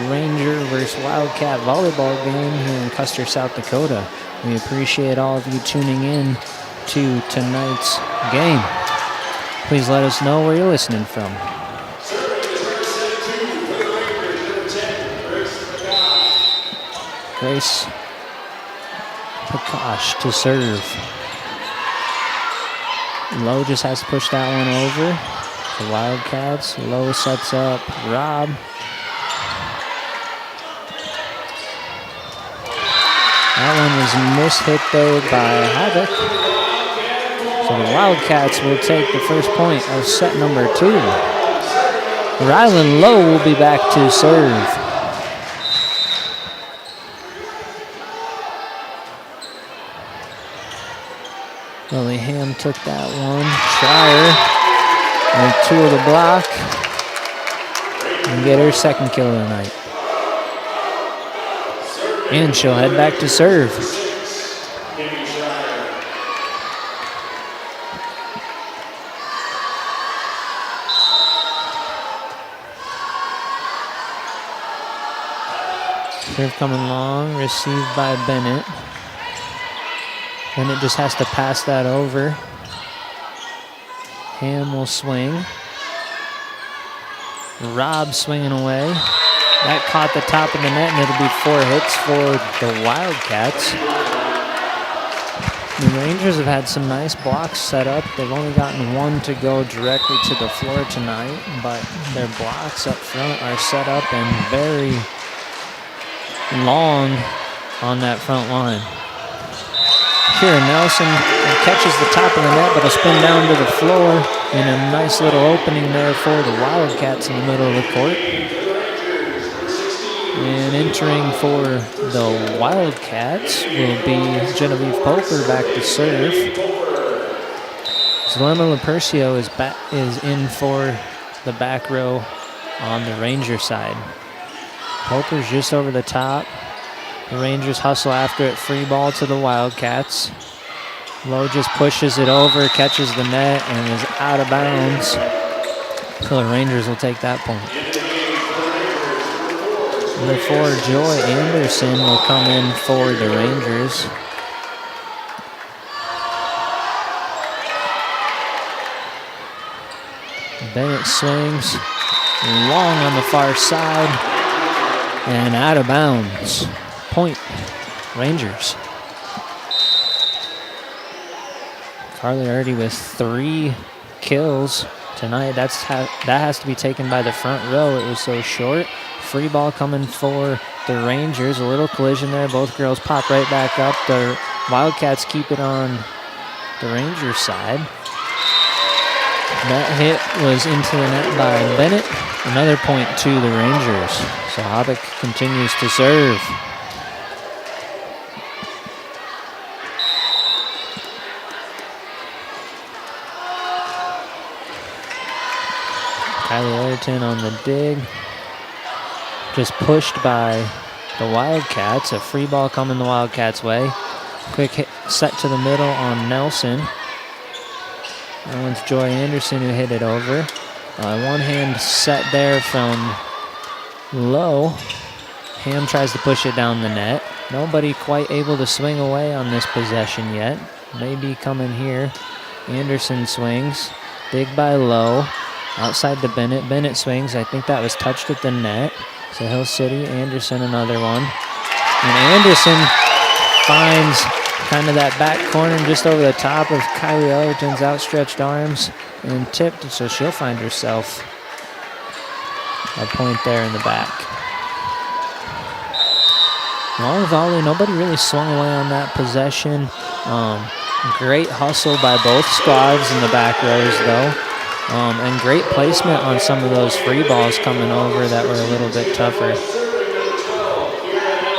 A: Ranger versus Wildcat volleyball game here in Custer, South Dakota. We appreciate all of you tuning in to tonight's game. Please let us know where you're listening from. Grace Prakash to serve. Lowe just has to push that one over. The Wildcats. Lowe sets up Rob. That one was mishit though by Havoc. So the Wildcats will take the first point of set number 2. Rylan Lowe will be back to serve. Lily Ham took that one. Schreier and 2 of the block. And get her second kill of the night. And she'll head back to serve. Serve coming long, received by Bennett. Bennett just has to pass that over. Ham will swing. Rob swinging away. That caught the top of the net, and it'll be 4 hits for the Wildcats. The Rangers have had some nice blocks set up. They've only gotten 1 to go directly to the floor tonight, but their blocks up front are set up and very long on that front line. Kira Nelson catches the top of the net, but will spin down to the floor in a nice little opening there for the Wildcats in the middle of the court. And entering for the Wildcats will be Genevieve Poper back to serve. Zulema Lupercio is in for the back row on the Ranger side. Poper's just over the top. The Rangers hustle after it. Free ball to the Wildcats. Lowe just pushes it over, catches the net, and is out of bounds. So the Rangers will take that point. Before Joy Anderson will come in for the Rangers. Bennett swings long on the far side and out of bounds. Point, Rangers. Carly already with 3 kills tonight. That has to be taken by the front row. It was so short. Free ball coming for the Rangers. A little collision there. Both girls pop right back up. The Wildcats keep it on the Rangers side. That hit was into the net by Bennett. Another point to the Rangers. So Habeck continues to serve. Kylie Overton on the dig. Just pushed by the Wildcats. A free ball coming the Wildcats' way. Quick hit set to the middle on Nelson. That one's Joy Anderson who hit it over. One hand set there from Lowe. Ham tries to push it down the net. Nobody quite able to swing away on this possession yet. Maybe coming here. Anderson swings. Dig by Lowe. Outside to Bennett. Bennett swings. I think that was touched at the net. So Hill City, Anderson, another one. And Anderson finds kind of that back corner just over the top of Kylie Overton's outstretched arms and tipped, so she'll find herself a point there in the back. Long volley, nobody really swung away on that possession. Great hustle by both squads in the back rows though. And great placement on some of those free balls coming over that were a little bit tougher.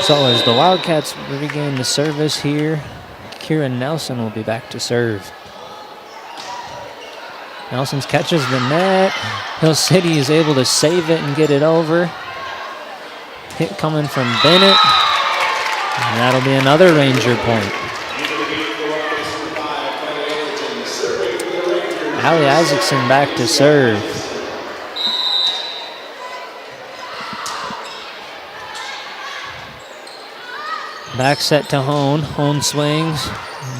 A: So as the Wildcats regain the service here, Kieran Nelson will be back to serve. Nelson catches the net. Hill City is able to save it and get it over. Hit coming from Bennett. And that'll be another Ranger point. Allie Isaacson back to serve. Back set to Hone. Hone swings.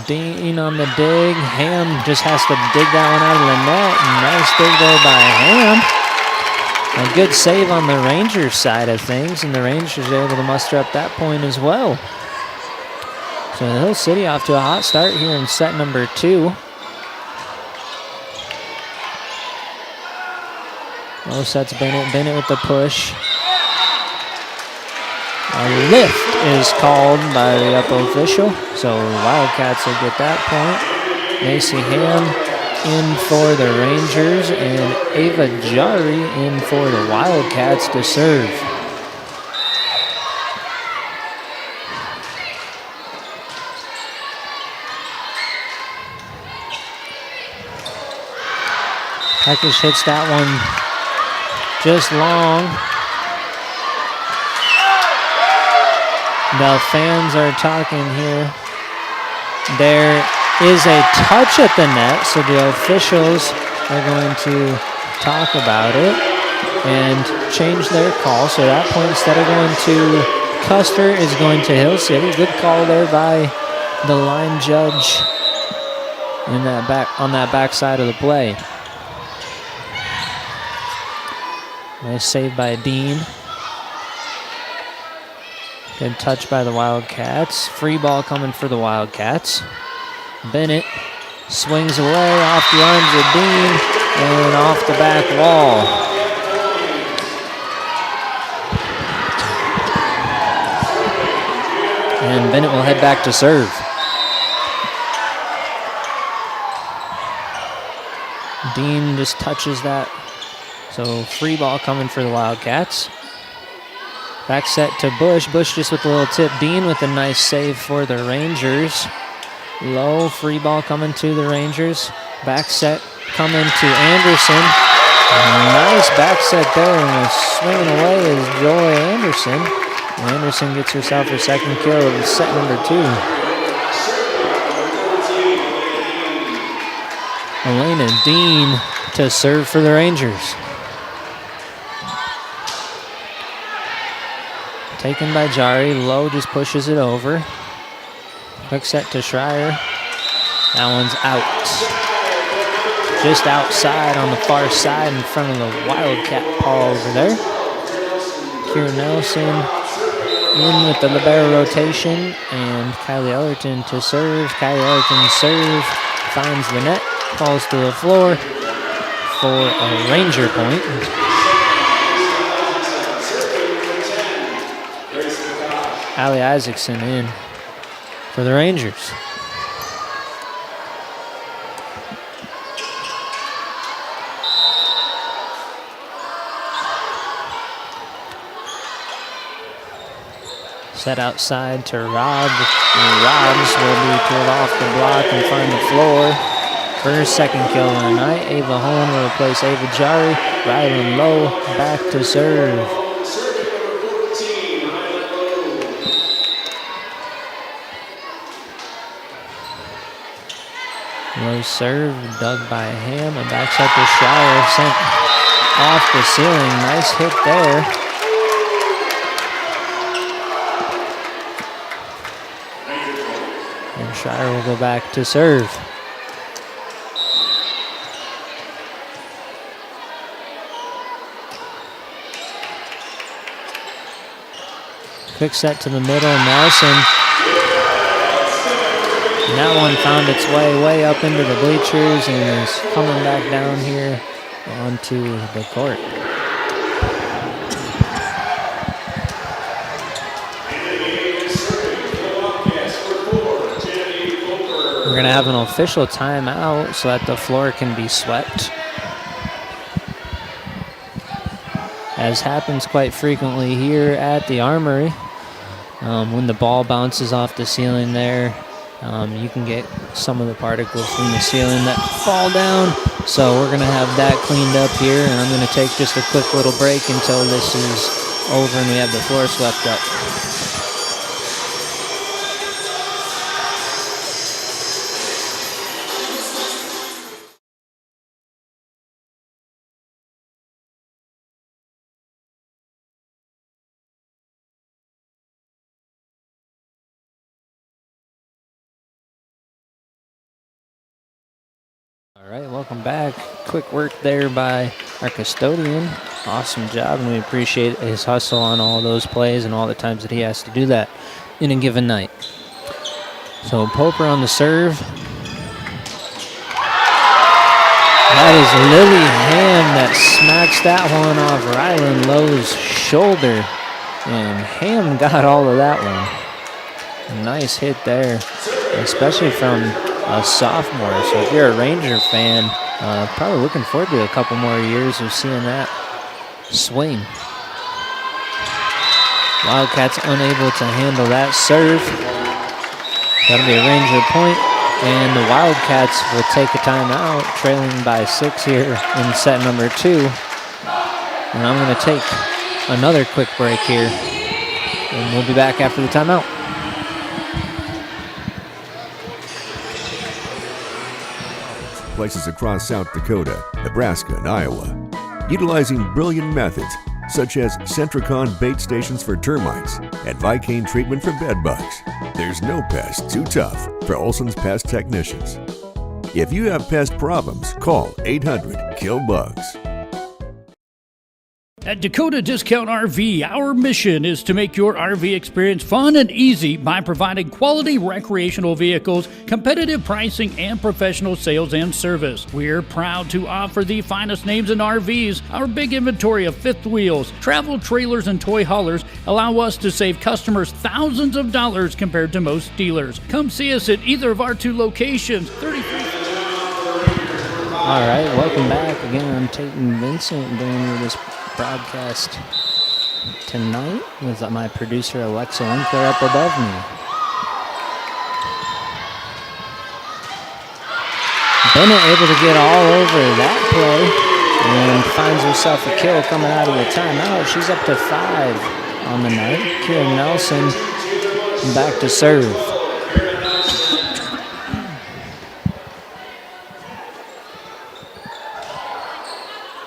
A: Dean on the dig. Ham just has to dig that one out of the net. Nice dig there by Ham. A good save on the Rangers side of things, and the Rangers are able to muster up that point as well. So Hill City off to a hot start here in set number 2. Low sets Bennett. Bennett with the push. A lift is called by the UP official, so Wildcats will get that point. Macy Ham in for the Rangers, and Ava Jari in for the Wildcats to serve. Peckish hits that one just long. The fans are talking here. There is a touch at the net, so the officials are going to talk about it and change their call. So that point, instead of going to Custer, is going to Hill City. Good call there by the line judge in that on that back side of the play. Nice save by Dean. Good touch by the Wildcats. Free ball coming for the Wildcats. Bennett swings away off the arms of Dean and off the back wall. And Bennett will head back to serve. Dean just touches that. So free ball coming for the Wildcats. Back set to Bush. Bush just with a little tip. Dean with a nice save for the Rangers. Low free ball coming to the Rangers. Back set coming to Anderson. Nice back set there, and swinging away is Joy Anderson. Anderson gets herself her second kill of set number 2. Elena Dean to serve for the Rangers. Taken by Jari. Low just pushes it over. Quick set to Schreier. That one's out. Just outside on the far side in front of the Wildcat paw over there. Kira Nelson in with the libero rotation, and Kylie Ellerton to serve. Kylie Ellerton serve, finds the net, falls to the floor for a Ranger point. Allie Isaacson in for the Rangers. Set outside to Rob. Robs will be pulled off the block and find the floor for her second kill of the night. Ava Holm will replace Ava Jari. Rylan Lowe back to serve. Low serve, dug by Ham, and back set to Schreier, sent off the ceiling. Nice hit there. And Schreier will go back to serve. Quick set to the middle, Nelson. And that one found its way up into the bleachers and is coming back down here onto the court. We're going to have an official timeout so that the floor can be swept. As happens quite frequently here at the Armory. When the ball bounces off the ceiling there, you can get some of the particles from the ceiling that fall down. So we're going to have that cleaned up here, and I'm going to take just a quick little break until this is over and we have the floor swept up. All right, welcome back. Quick work there by our custodian. Awesome job, and we appreciate his hustle on all those plays and all the times that he has to do that in a given night. So Poper on the serve. That is Lily Ham that smacks that one off Rylan Lowe's shoulder. And Ham got all of that one. A nice hit there, especially from a sophomore. So if you're a Ranger fan, probably looking forward to a couple more years of seeing that swing. Wildcats unable to handle that serve. That'll be a Ranger point, and the Wildcats will take a timeout, trailing by 6 here in set number 2. And I'm going to take another quick break here, and we'll be back after the timeout.
C: Places across South Dakota, Nebraska, and Iowa, utilizing brilliant methods such as Centricon bait stations for termites and Vicane treatment for bed bugs. There's no pest too tough for Olson's Pest Technicians. If you have pest problems, call 800-KILL-BUGS.
J: At Dakota Discount RV, our mission is to make your RV experience fun and easy by providing quality recreational vehicles, competitive pricing, and professional sales and service. We're proud to offer the finest names in RVs. Our big inventory of fifth wheels, travel trailers, and toy haulers allow us to save customers thousands of dollars compared to most dealers. Come see us at either of our 2 locations, 33.
A: All right, welcome back. Again, I'm Tate Vincent bringing you this broadcast tonight with my producer Alexa Winkler up above me. Bennett able to get all over that play and finds herself a kill coming out of the timeout. She's up to 5 on the night. Kira Nelson back to serve.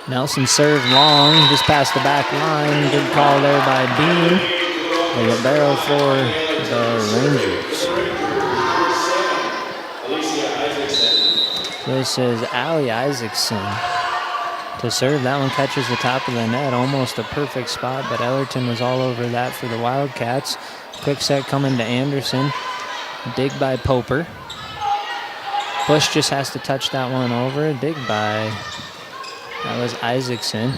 A: Nelson served long, just past the back line. Good call there by Dean. A libero for the Rangers. This is Allie Isaacson to serve. That one catches the top of the net. Almost a perfect spot, but Ellerton was all over that for the Wildcats. Quick set coming to Anderson. Dig by Poper. Bush just has to touch that one over. Dig by... That was Isaacson.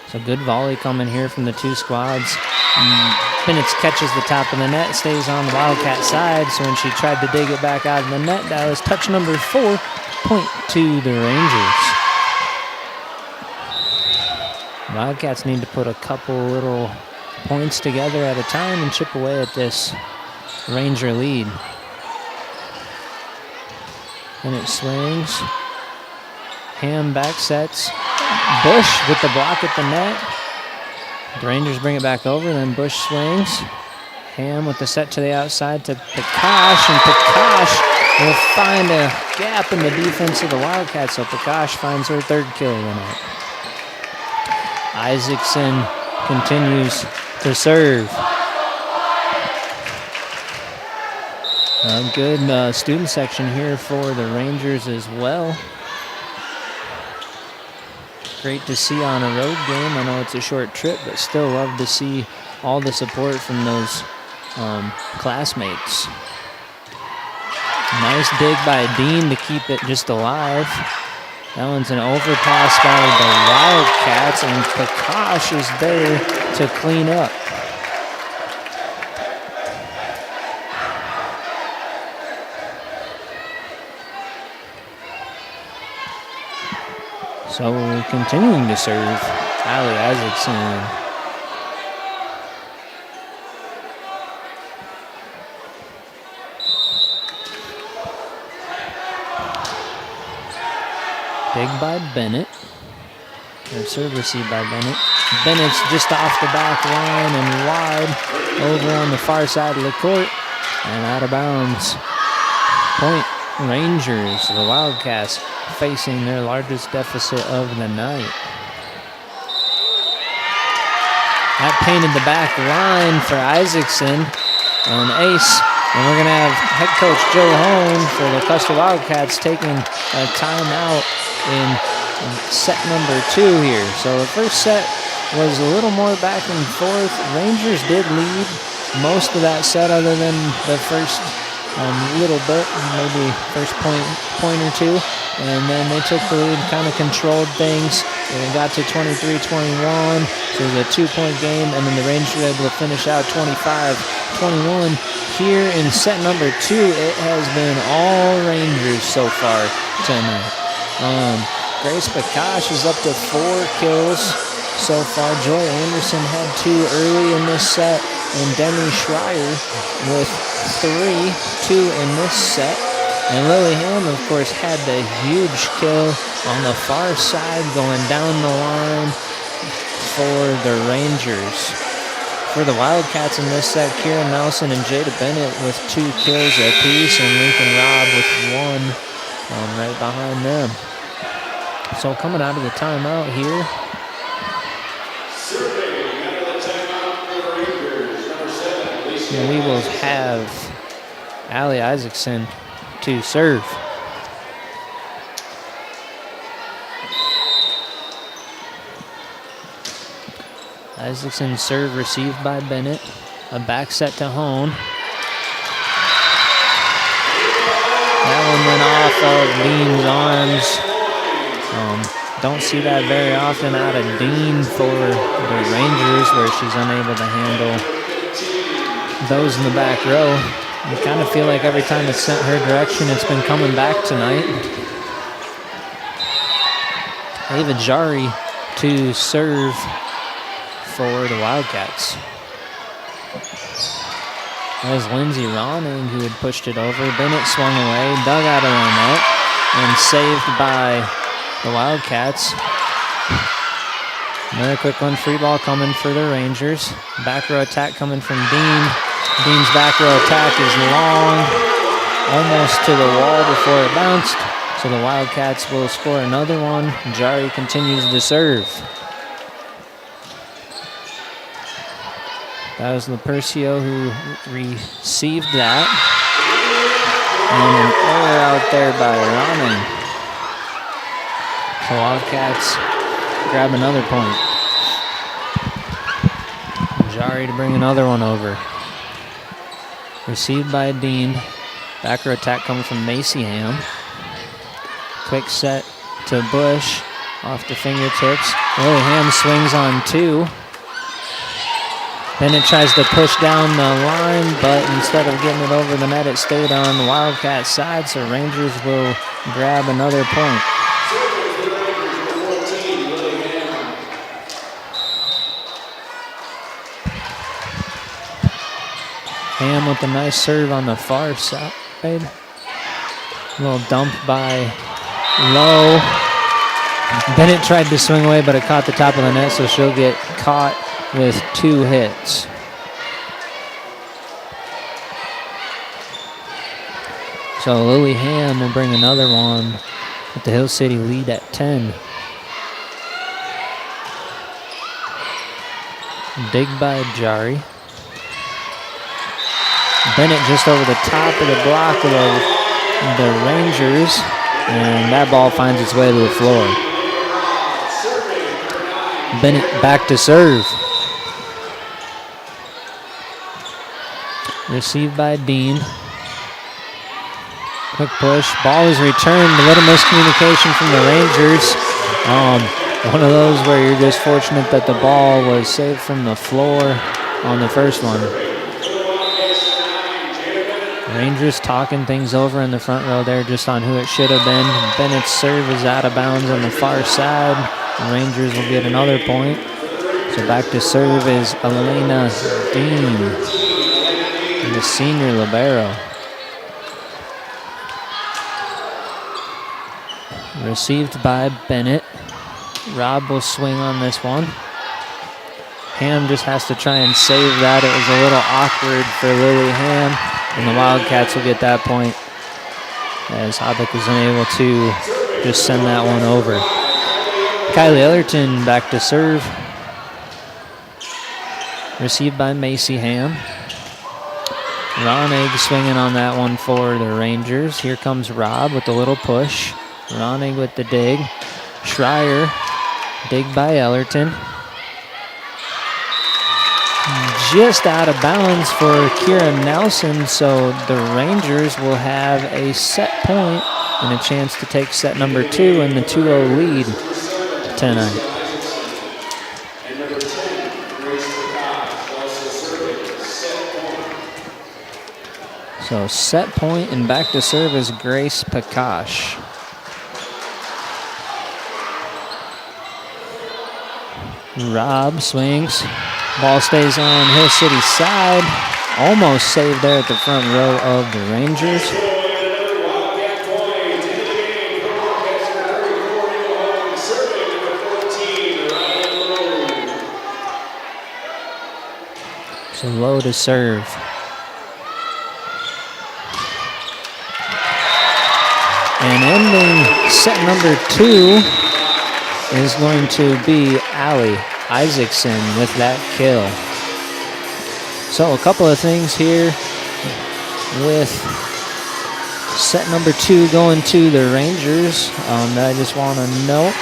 A: So good volley coming here from the two squads. Bennett catches the top of the net, stays on the Wildcat side. So when she tried to dig it back out of the net, that was touch number 4, point to the Rangers. Wildcats need to put a couple little points together at a time and chip away at this Ranger lead. Bennett swings. Ham back sets. Bush with the block at the net. The Rangers bring it back over, then Bush swings. Ham with the set to the outside to Prakash, and Prakash will find a gap in the defense of the Wildcats, so Prakash finds her 3rd kill of the night. Isaacson continues to serve. A good student section here for the Rangers as well. Great to see on a road game. I know it's a short trip, but still love to see all the support from those classmates. Nice dig by Dean to keep it just alive. That one's an overpass by the Wildcats, and Prakash is there to clean up. So we're continuing to serve Allie Isaacson. Big by Bennett. Or serve received by Bennett. Bennett's just off the back line and wide over on the far side of the court and out of bounds. Point Rangers, the Wildcats, facing their largest deficit of the night. That painted the back line for Isaacson, an ace. And we're going to have head coach Joe Hone for the Custer Wildcats taking a timeout in set number 2 here. So the first set was a little more back and forth. Rangers did lead most of that set other than the first little bit, maybe first point or two. And then they took the lead, kind of controlled things. And it got to 23-21. So it was a 2-point game. And then the Rangers were able to finish out 25-21. Here in set number 2, it has been all Rangers so far tonight. Grace Prakash is up to 4 kills so far. Joy Anderson had 2 early in this set, and Demi Schreier with 2 in this set. And Lily Ham, of course, had the huge kill on the far side going down the line for the Rangers. For the Wildcats in this set, Kira Nelson and Jada Bennett with 2 kills apiece, and Lincoln Robb with 1 right behind them. So coming out of the timeout here. And we will have Allie Isaacson to serve. Isaacson serve received by Bennett. A back set to Hone. That one went off of Dean's arms. Don't see that very often out of Dean for the Rangers, where she's unable to handle those in the back row. You kind of feel like every time it's sent her direction, it's been coming back tonight. Ava Jari to serve for the Wildcats. That was Lindsey Ronning who had pushed it over. Bennett swung away, dug out of the net, and saved by the Wildcats. Another quick one, free ball coming for the Rangers. Back row attack coming from Dean. Dean's back row attack is long, almost to the wall before it bounced. So the Wildcats will score another one. Jari continues to serve. That was Lepercio who received that. And an error out there by Ronning. So Wildcats grab another point. Jari to bring another one over. Received by Dean. Back row attack coming from Macy Ham. Quick set to Bush. Off the fingertips. Lily Ham swings on two. Bennett tries to push down the line, but instead of getting it over the net, it stayed on the Wildcat side, so Rangers will grab another point. Ham with a nice serve on the far side. A little dump by Lowe. Bennett tried to swing away, but it caught the top of the net, so she'll get caught with two hits. So Lily Ham will bring another one with the Hill City lead at 10. Dig by Jari. Bennett just over the top of the block of the Rangers, and that ball finds its way to the floor. Bennett back to serve. Received by Dean. Quick push. Ball is returned. A little miscommunication from the Rangers. One of those where you're just fortunate that the ball was saved from the floor on the first one. Rangers talking things over in the front row there just on who it should have been. Bennett's serve is out of bounds on the far side. The Rangers will get another point. So back to serve is Elena Dean, the senior libero. Received by Bennett. Rob will swing on this one. Ham just has to try and save that. It was a little awkward for Lily Ham, and the Wildcats will get that point as Hobbick was unable to just send that one over. Kylie Ellerton back to serve. Received by Macy Ham. Ronig swinging on that one for the Rangers. Here comes Rob with a little push. Ronig with the dig. Schreier, dig by Ellerton. Just out of bounds for Kira Nelson, so the Rangers will have a set point and a chance to take set number 2 in the 2-0 lead tonight. So set point and back to serve is Grace Pakash. Rob swings. Ball stays on Hill City's side. Almost saved there at the front row of the Rangers. So low to serve. And ending set number 2 is going to be Allie Isaacson with that kill. So a couple of things here with set number 2 going to the Rangers that I just want to note.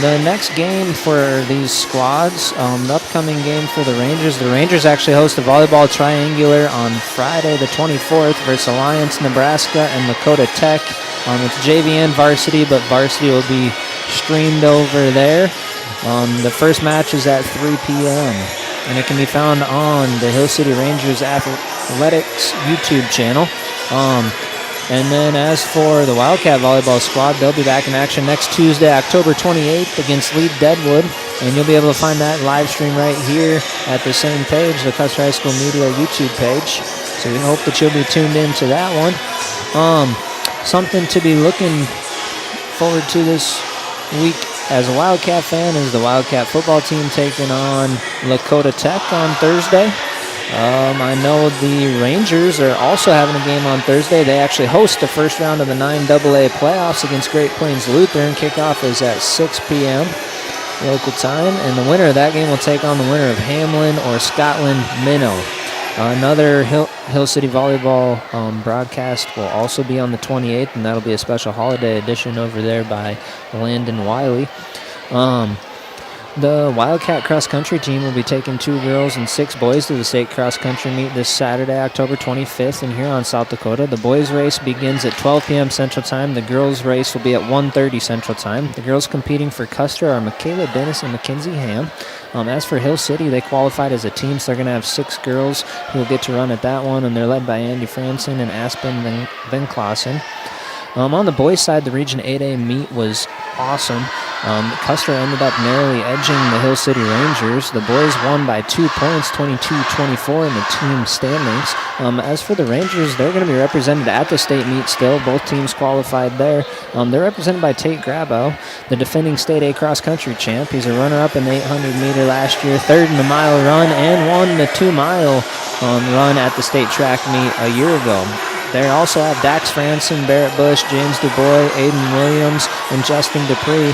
A: The next game for these squads, the upcoming game for the Rangers actually host a volleyball triangular on Friday the 24th versus Alliance, Nebraska, and Lakota Tech. It's JV and varsity, but varsity will be streamed over there. The first match is at 3 p.m. and it can be found on the Hill City Rangers Athletics YouTube channel. And then as for the Wildcat volleyball squad, they'll be back in action next Tuesday, October 28th against Lead Deadwood. And you'll be able to find that live stream right here at the same page, the Custer High School Media YouTube page. So we hope that you'll be tuned in to that one. Something to be looking forward to this week as a Wildcat fan is the Wildcat football team taking on Lakota Tech on Thursday. I know the Rangers are also having a game on Thursday. They actually host the first round of the 9AA playoffs against Great Plains Lutheran. Kickoff is at 6 p.m. local time, and the winner of that game will take on the winner of Hamlin or Scotland Minnow. Another Hill City volleyball broadcast will also be on the 28th, and that'll be a special holiday edition over there by Landon Wiley. The Wildcat cross-country team will be taking 2 girls and 6 boys to the state cross-country meet this Saturday, October 25th in Huron, South Dakota. The boys' race begins at 12 p.m. Central Time. The girls' race will be at 1:30 Central Time. The girls competing for Custer are Michaela Dennis and Mackenzie Ham. As for Hill City, they qualified as a team, so they're going to have 6 girls who will get to run at that one, and they're led by Andy Franson and Aspen Van Klassen. On the boys' side, the Region 8A meet was awesome. Custer ended up narrowly edging the Hill City Rangers. The boys won by 2 points, 22-24 in the team standings. As for the Rangers, they're going to be represented at the state meet still. Both teams qualified there. They're represented by Tate Grabow, the defending state A cross-country champ. He's a runner-up in the 800-meter last year, 3rd in the mile run, and won the 2-mile run at the state track meet a year ago. They also have Dax Franson, Barrett Bush, James DuBois, Aiden Williams, and Justin Dupree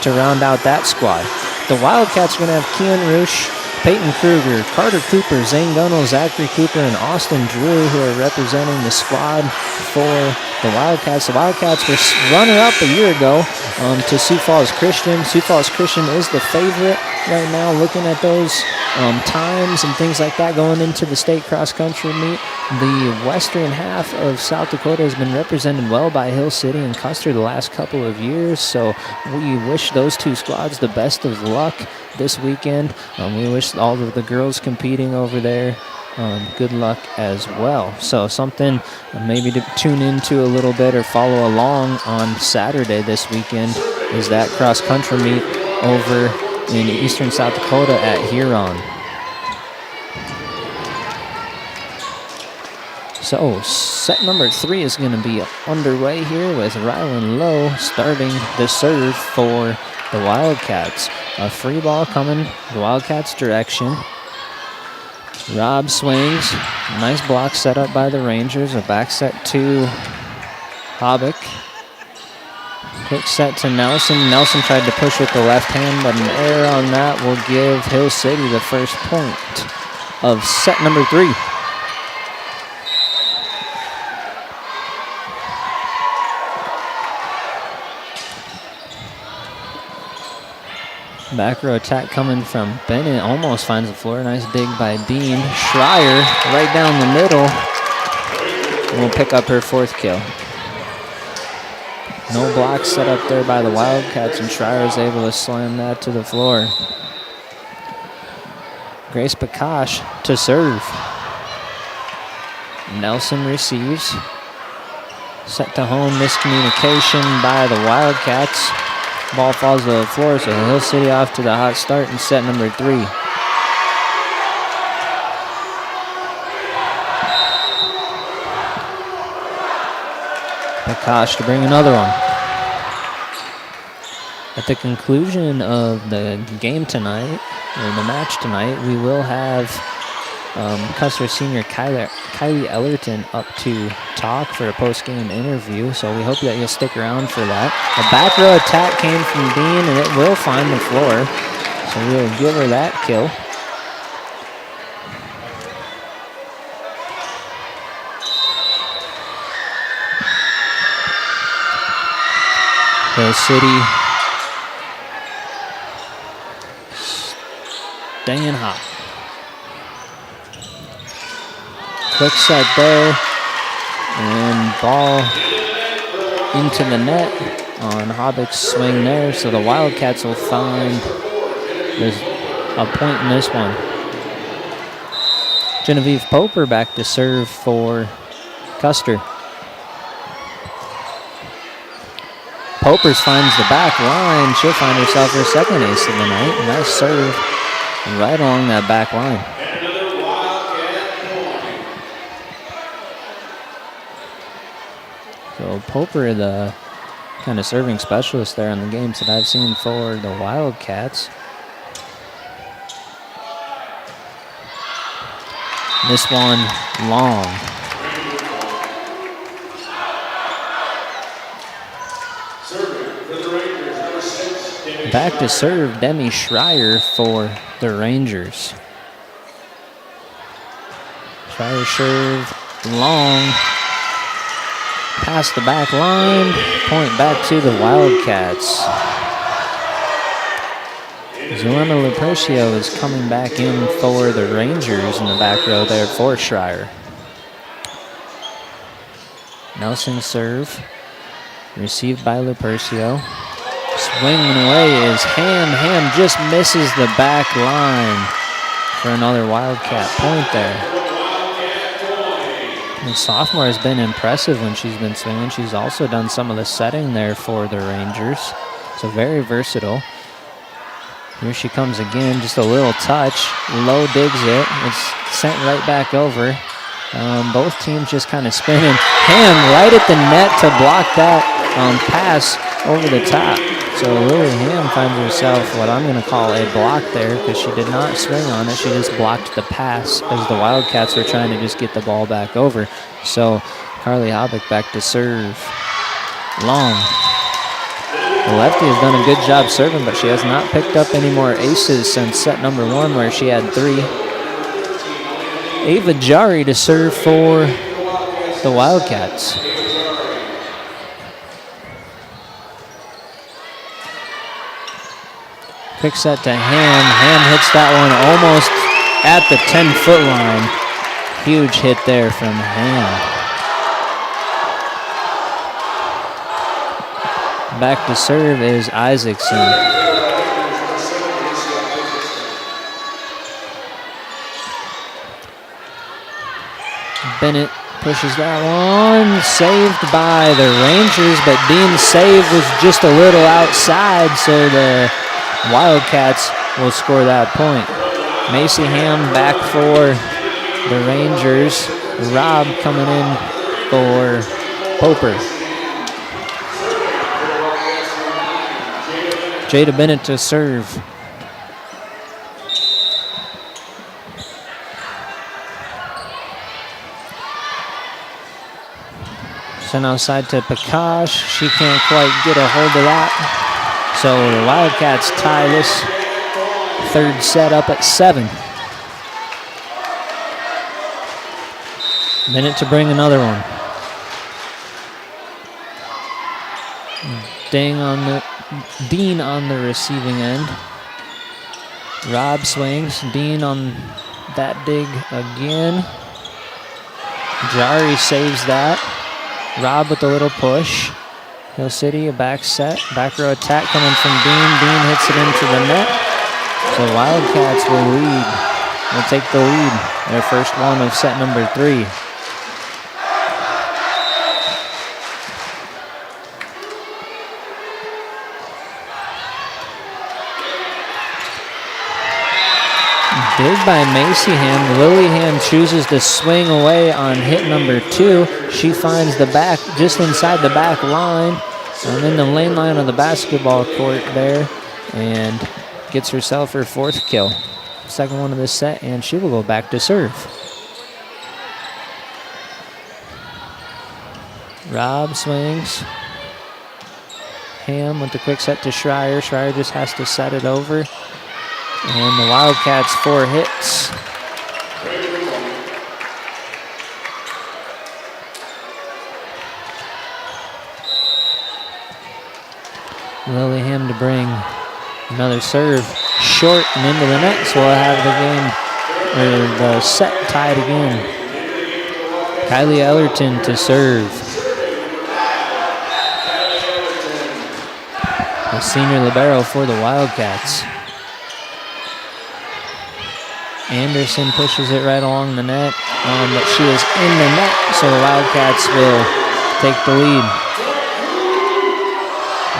A: to round out that squad. The Wildcats are going to have Kian Roosh, Peyton Kruger, Carter Cooper, Zane Gunnell, Zachary Cooper, and Austin Drew, who are representing the squad for the Wildcats. The Wildcats were runner-up a year ago to Sioux Falls Christian. Sioux Falls Christian is the favorite right now, looking at those times and things like that going into the state cross-country meet. The western half of South Dakota has been represented well by Hill City and Custer the last couple of years, so we wish those 2 squads the best of luck this weekend. We wish all of the girls competing over there good luck as well. So something maybe to tune into a little bit or follow along on Saturday this weekend is that cross-country meet over in eastern South Dakota at Huron. So set number 3 is going to be underway here with Rylan Lowe starting the serve for the Wildcats. A free ball coming the Wildcats' direction. Rob swings. Nice block set up by the Rangers. A back set to Hobbick. Quick set to Nelson. Nelson tried to push with the left hand, but an error on that will give Hill City the first point of set number 3. Back row attack coming from Bennett. Almost finds the floor. Nice dig by Bean. Schreier right down the middle will pick up her 4th kill. No block set up there by the Wildcats, and Schreier is able to slam that to the floor. Grace Pakash to serve. Nelson receives. Set to home, miscommunication by the Wildcats. Ball falls to the floor, so Hill City off to the hot start in set number 3. Pakash to bring another one. At the conclusion of the game tonight, or the match tonight, we will have Custer senior Kylie Ellerton up to talk for a post-game interview, so we hope that you'll stick around for that. A back row attack came from Dean, and it will find the floor, so we'll give her that kill. Hill City staying hot. Quick set there, and ball into the net on Hobbick's swing there, so the Wildcats will find there's a point in this one. Genevieve Poper back to serve for Custer. Popers finds the back line. She'll find herself her second ace of the night. Nice serve right along that back line. So Poper, the kind of serving specialist there in the games that I've seen for the Wildcats. This one long. Back to serve Demi Schreier for the Rangers. Schreier serve long. Past the back line. Point back to the Wildcats. Zelena Lupercio is coming back in for the Rangers in the back row there for Schreier. Nelson serve. Received by Lupercio. Swinging away is Ham. Ham just misses the back line for another Wildcat point there. The sophomore has been impressive when she's been swinging. She's also done some of the setting there for the Rangers. So very versatile. Here she comes again, just a little touch. Low digs it. It's sent right back over. Both teams just kind of spinning. Ham right at the net to block that pass over the top. So Lily Ham finds herself what I'm going to call a block there because she did not swing on it. She just blocked the pass as the Wildcats were trying to just get the ball back over. So Carly Hobbick back to serve. Long. The lefty has done a good job serving, but she has not picked up any more aces since set number 1 where she had 3. Ava Jari to serve for the Wildcats. Quick set to Ham. Ham hits that one almost at the 10-foot line. Huge hit there from Ham. Back to serve is Isaacson. Bennett pushes that one. Saved by the Rangers, but Dean's save was just a little outside, so the Wildcats will score that point. Macy Ham back for the Rangers. Robb coming in for Poper. Jada Bennett to serve. Sent outside to Prakash. She can't quite get a hold of that. So the Wildcats tie this third set up at 7. Minute to bring another one. Dean on the receiving end. Robb swings. Dean on that dig again. Jari saves that. Robb with a little push. Hill City, a back set. Back row attack coming from Dean. Dean hits it into the net. So Wildcats will lead. Will take the lead. Their first one of set number 3. Dig by Macy Ham. Lily Ham chooses to swing away on hit number 2. She finds the back, just inside the back line, and in the lane line of the basketball court there, and gets herself her 4th kill. Second one of this set, and she will go back to serve. Robb swings. Ham with the quick set to Schreier. Schreier just has to set it over. And the Wildcats 4 hits. Lillingham to bring another serve short and into the net, so we'll have the set tied again. Kylie Ellerton to serve. The senior libero for the Wildcats. Anderson pushes it right along the net, but she is in the net, so the Wildcats will take the lead.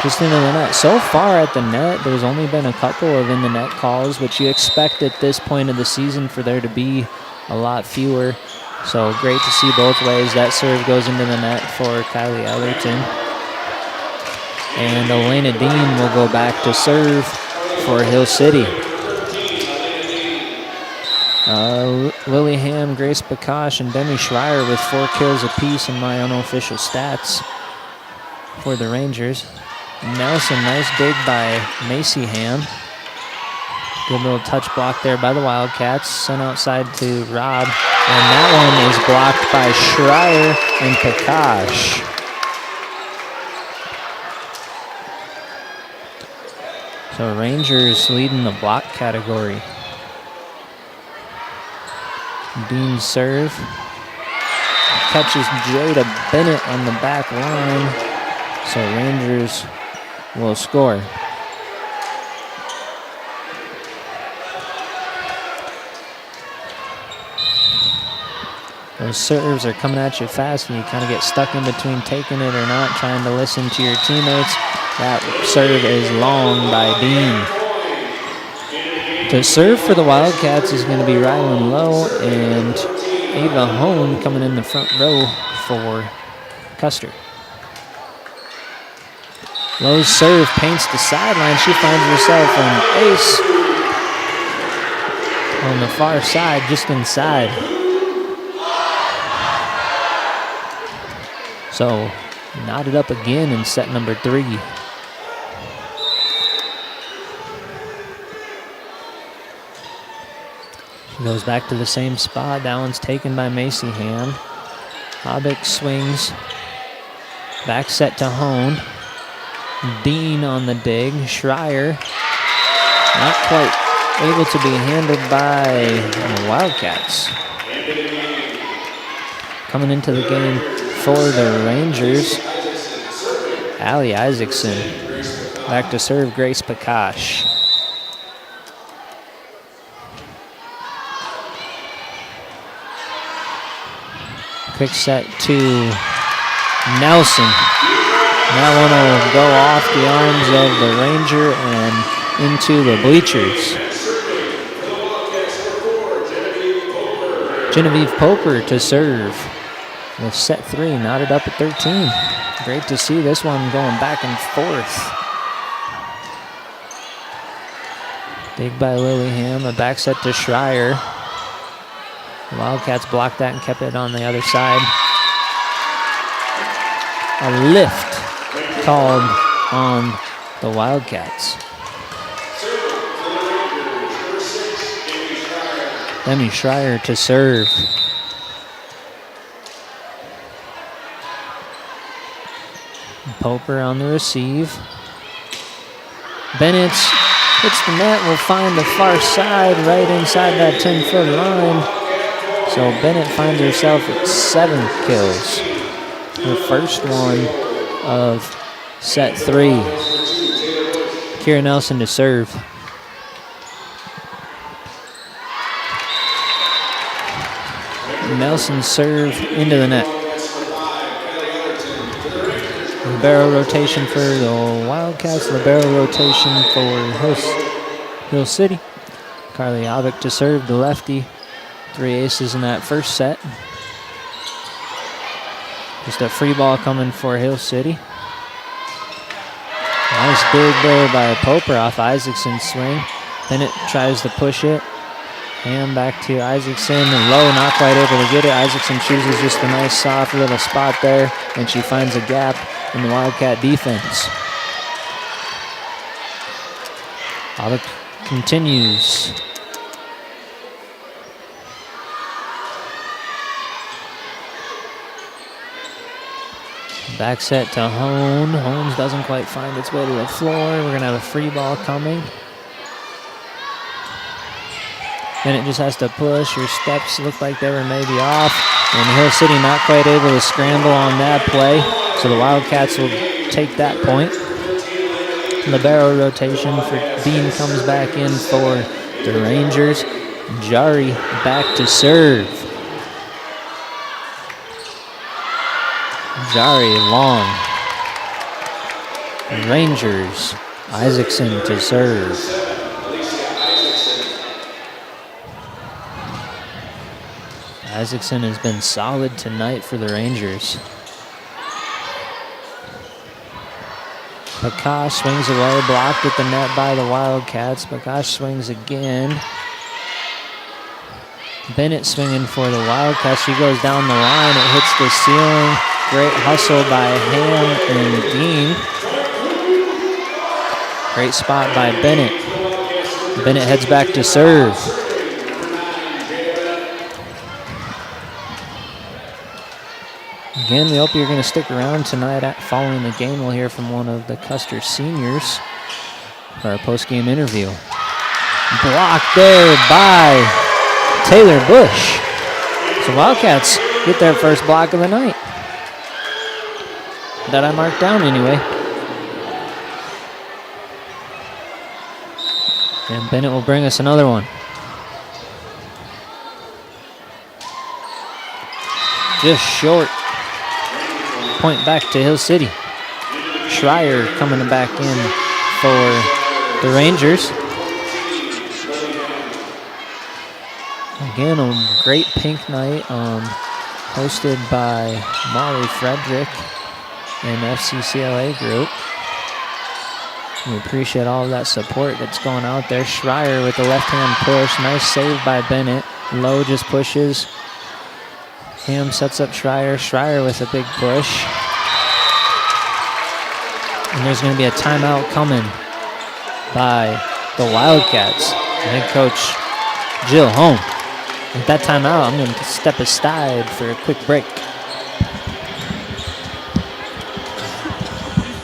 A: just into the net. So far at the net, there's only been a couple of in the net calls, which you expect at this point of the season for there to be a lot fewer. So great to see both ways. That serve goes into the net for Kylie Ellerton. And Elena Dean will go back to serve for Hill City. Lillingham, Grace Bakash, and Demi Schreier with 4 kills apiece in my unofficial stats for the Rangers. Nelson, nice dig by Macy Ham. Good little touch block there by the Wildcats. Sent outside to Rob. And that one is blocked by Schreier and Pakash. So Rangers leading the block category. Dean serve. Catches Jada Bennett on the back line. So Rangers will score. Those serves are coming at you fast, and you kind of get stuck in between taking it or not, trying to listen to your teammates. That serve is long by Dean. To serve for the Wildcats is going to be Rylan Lowe and Ava Hone coming in the front row for Custer. Lowe's serve paints the sideline. She finds herself an ace on the far side, just inside. So, knotted up again in set number 3. She goes back to the same spot. That one's taken by Macy Ham. Hobick swings. Back set to Hone. Dean on the dig. Schreier not quite able to be handled by the Wildcats. Coming into the game for the Rangers, Allie Isaacson. Back to serve Grace Pakash. Quick set to Nelson. That one will go off the arms of the Ranger and into the bleachers. Genevieve Poper to serve with set 3, knotted up at 13. Great to see this one going back and forth. Dig by Lillingham, a back set to Schreier. The Wildcats blocked that and kept it on the other side. A lift called on the Wildcats. Demi Schreier to serve. Poper on the receive. Bennett hits the net, will find the far side right inside that 10-foot line. So Bennett finds herself at 7 kills. Her first one of set 3. Kira Nelson to serve. Nelson serve into the net. Libero rotation for the Wildcats. Libero rotation for Hill City. Carly Avick to serve, the lefty. 3 aces in that first set. Just a free ball coming for Hill City. Nice dig there by Poper off Isaacson's swing. Bennett tries to push it. Hand back to Isaacson, and Lowe not quite able to get it. Isaacson chooses just a nice soft little spot there, and she finds a gap in the Wildcat defense. Avick continues. Back set to Hone. Holmes doesn't quite find its way to the floor. We're going to have a free ball coming. Then it just has to push. Her steps look like they were maybe off. And Hill City not quite able to scramble on that play. So the Wildcats will take that point. Libero rotation for Dean comes back in for the Rangers. Jari back to serve. Jari long. Rangers. Isaacson to serve. Isaacson has been solid tonight for the Rangers. Bakash swings away, blocked at the net by the Wildcats. Bakash swings again. Bennett swinging for the Wildcats. She goes down the line. It hits the ceiling. Great hustle by Ham and Dean. Great spot by Bennett. Bennett heads back to serve. Again, we hope you're going to stick around tonight. Following the game, we'll hear from one of the Custer seniors for our post-game interview. Blocked there by Taylor Bush. So Wildcats get their first block of the night. That I marked down anyway. And Bennett will bring us another one. Just short. Point back to Hill City. Schreier coming back in for the Rangers. Again, a great pink night hosted by Molly Frederick and FCCLA group. We appreciate all of that support that's going out there. Schreier with the left-hand push. Nice save by Bennett. Lowe just pushes. Ham sets up Schreier. Schreier with a big push. And there's going to be a timeout coming by the Wildcats. Head coach Jill Holm. With that timeout, I'm going to step aside for a quick break.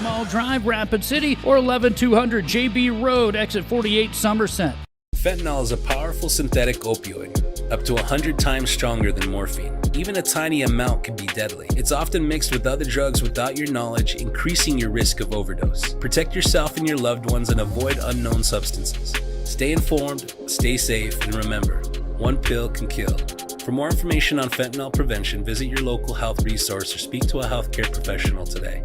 J: Mall Drive, Rapid City, or 11200 JB Road, exit 48, Somerset.
D: Fentanyl is a powerful synthetic opioid, up to 100 times stronger than morphine. Even a tiny amount can be deadly. It's often mixed with other drugs without your knowledge, increasing your risk of overdose. Protect yourself and your loved ones and avoid unknown substances. Stay informed, stay safe, and remember, one pill can kill. For more information on fentanyl prevention, visit your local health resource or speak to a healthcare professional today.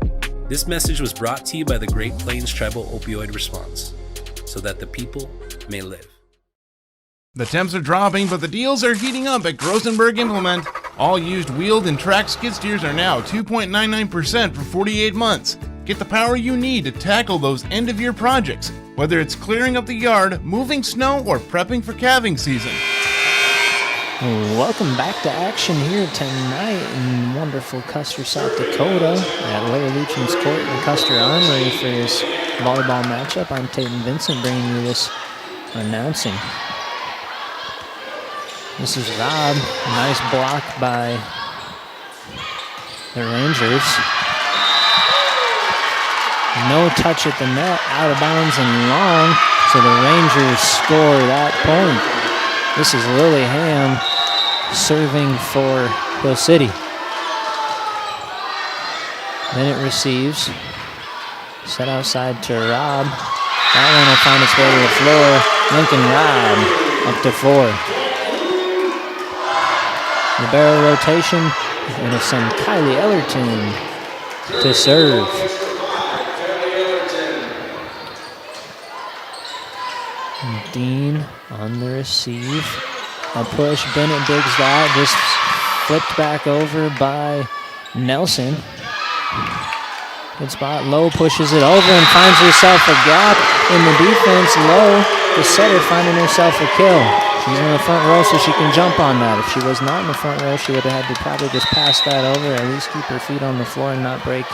D: This message was brought to you by the Great Plains Tribal Opioid Response, so that the people may live.
F: The temps are dropping, but the deals are heating up at Grosenberg Implement. All used wheeled and tracked skid steers are now 2.99% for 48 months. Get the power you need to tackle those end-of-year projects, whether it's clearing up the yard, moving snow, or prepping for calving season.
A: Welcome back to action here tonight in wonderful Custer, South Dakota at Larry Luchin's Court in the Custer Armory for this volleyball matchup. I'm Tayton Vincent bringing you this announcing. This is Rob. Nice block by the Rangers. No touch at the net, out of bounds and long, so the Rangers score that point. This is Lily Ham serving for Hill City. Then it receives. Set outside to Rob. That one will find its way to the floor. Lincoln Rob up to 4. The barrel rotation, and it's some Kylie Ellerton to serve. And Dean on the receive. A push, Bennett digs that, just flipped back over by Nelson. Good spot, Lowe pushes it over and finds herself a gap in the defense. Lowe, the setter, finding herself a kill. She's in the front row so she can jump on that. If she was not in the front row, she would have had to probably just pass that over, at least keep her feet on the floor and not break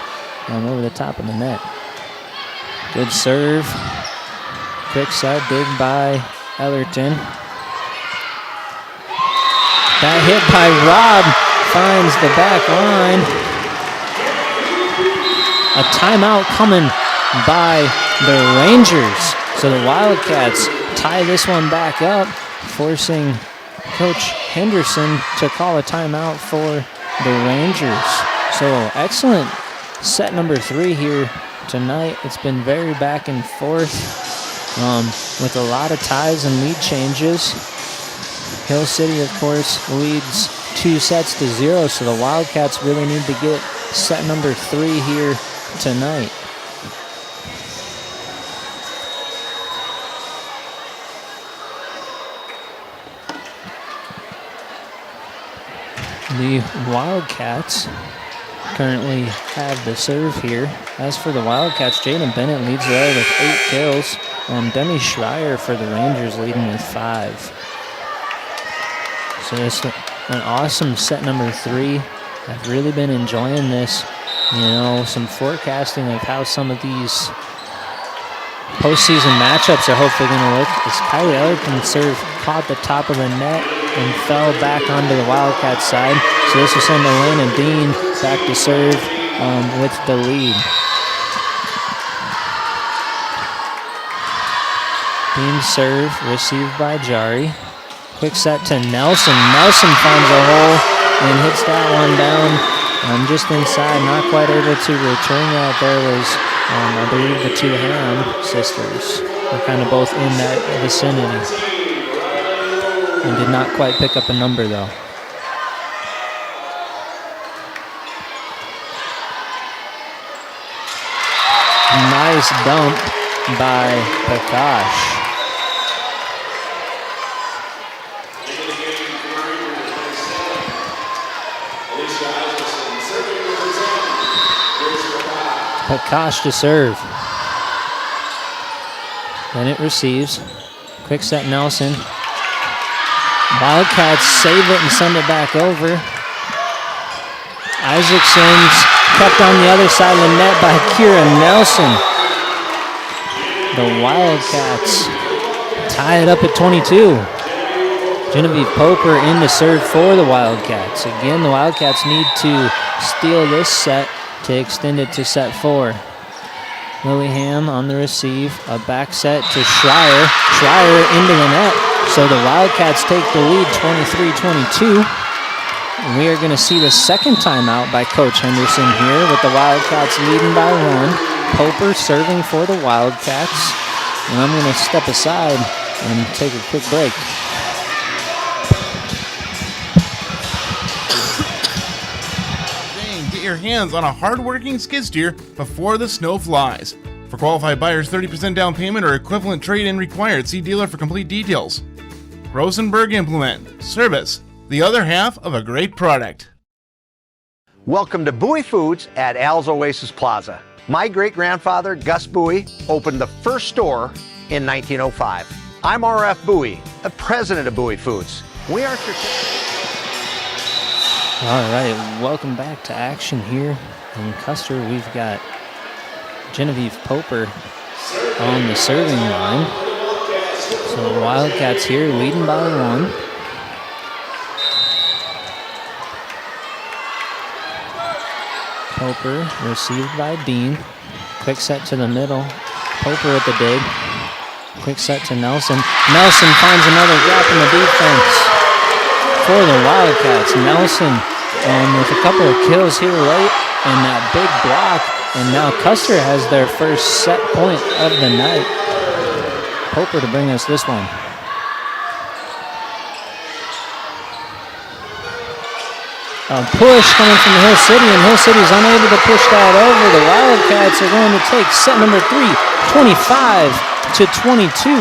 A: over the top of the net. Good serve. Quick set, dig by Ellerton. That hit by Rob finds the back line. A timeout coming by the Rangers. So the Wildcats tie this one back up, forcing Coach Henderson to call a timeout for the Rangers. So excellent set number 3 here tonight. It's been very back and forth with a lot of ties and lead changes. Hill City, of course, leads 2-0, so the Wildcats really need to get set number 3 here tonight. The Wildcats currently have the serve here. As for the Wildcats, Jaden Bennett leads the way with 8 kills. Demi Schreier for the Rangers leading with 5. So it's an awesome set number 3. I've really been enjoying this. You know, some forecasting of how some of these postseason matchups are hopefully going to look. As Kylie Ellerton's serve caught the top of the net and fell back onto the Wildcats side. So this will send Elena Dean back to serve with the lead. Dean serve received by Jari. Quick set to Nelson. Nelson finds a hole and hits that one down just inside. Not quite able to return that. There was, I believe, the 2 Ham sisters. They're kind of both in that vicinity. And did not quite pick up a number, though. Nice dump by Prakash. Prakash to serve. Then it receives. Quick set Nelson. Wildcats save it and send it back over. Isaacson's kept on the other side of the net by Kira Nelson. The Wildcats tie it up at 22. Genevieve Poper in to serve for the Wildcats. Again, the Wildcats need to steal this set to extend it to set 4. Lillingham on the receive. A back set to Schreier. Schreier into the net. So the Wildcats take the lead 23-22. And we are going to see the second timeout by Coach Henderson here with the Wildcats leading by 1. Poper serving for the Wildcats. And I'm going to step aside and take a quick break.
F: Get your hands on a hard-working skid steer before the snow flies. For qualified buyers, 30% down payment or equivalent trade-in required. See dealer for complete details. Rosenberg Implement. Service, the other half of a great product.
E: Welcome to Bowie Foods at Al's Oasis Plaza. My great-grandfather, Gus Bowie, opened the first store in 1905. I'm R.F. Bowie, the president of Bowie Foods. We are...
A: All right, welcome back to action here in Custer. We've got Genevieve Poper on the serving line. So the Wildcats here leading by 1. Poper received by Dean. Quick set to the middle. Poper with the dig. Quick set to Nelson. Nelson finds another gap in the defense for the Wildcats. Nelson with a couple of kills here late and that big block. And now Custer has their first set point of the night. Poper to bring us this one. A push coming from Hill City, and Hill City's unable to push that over. The Wildcats are going to take set number 3, 25-22.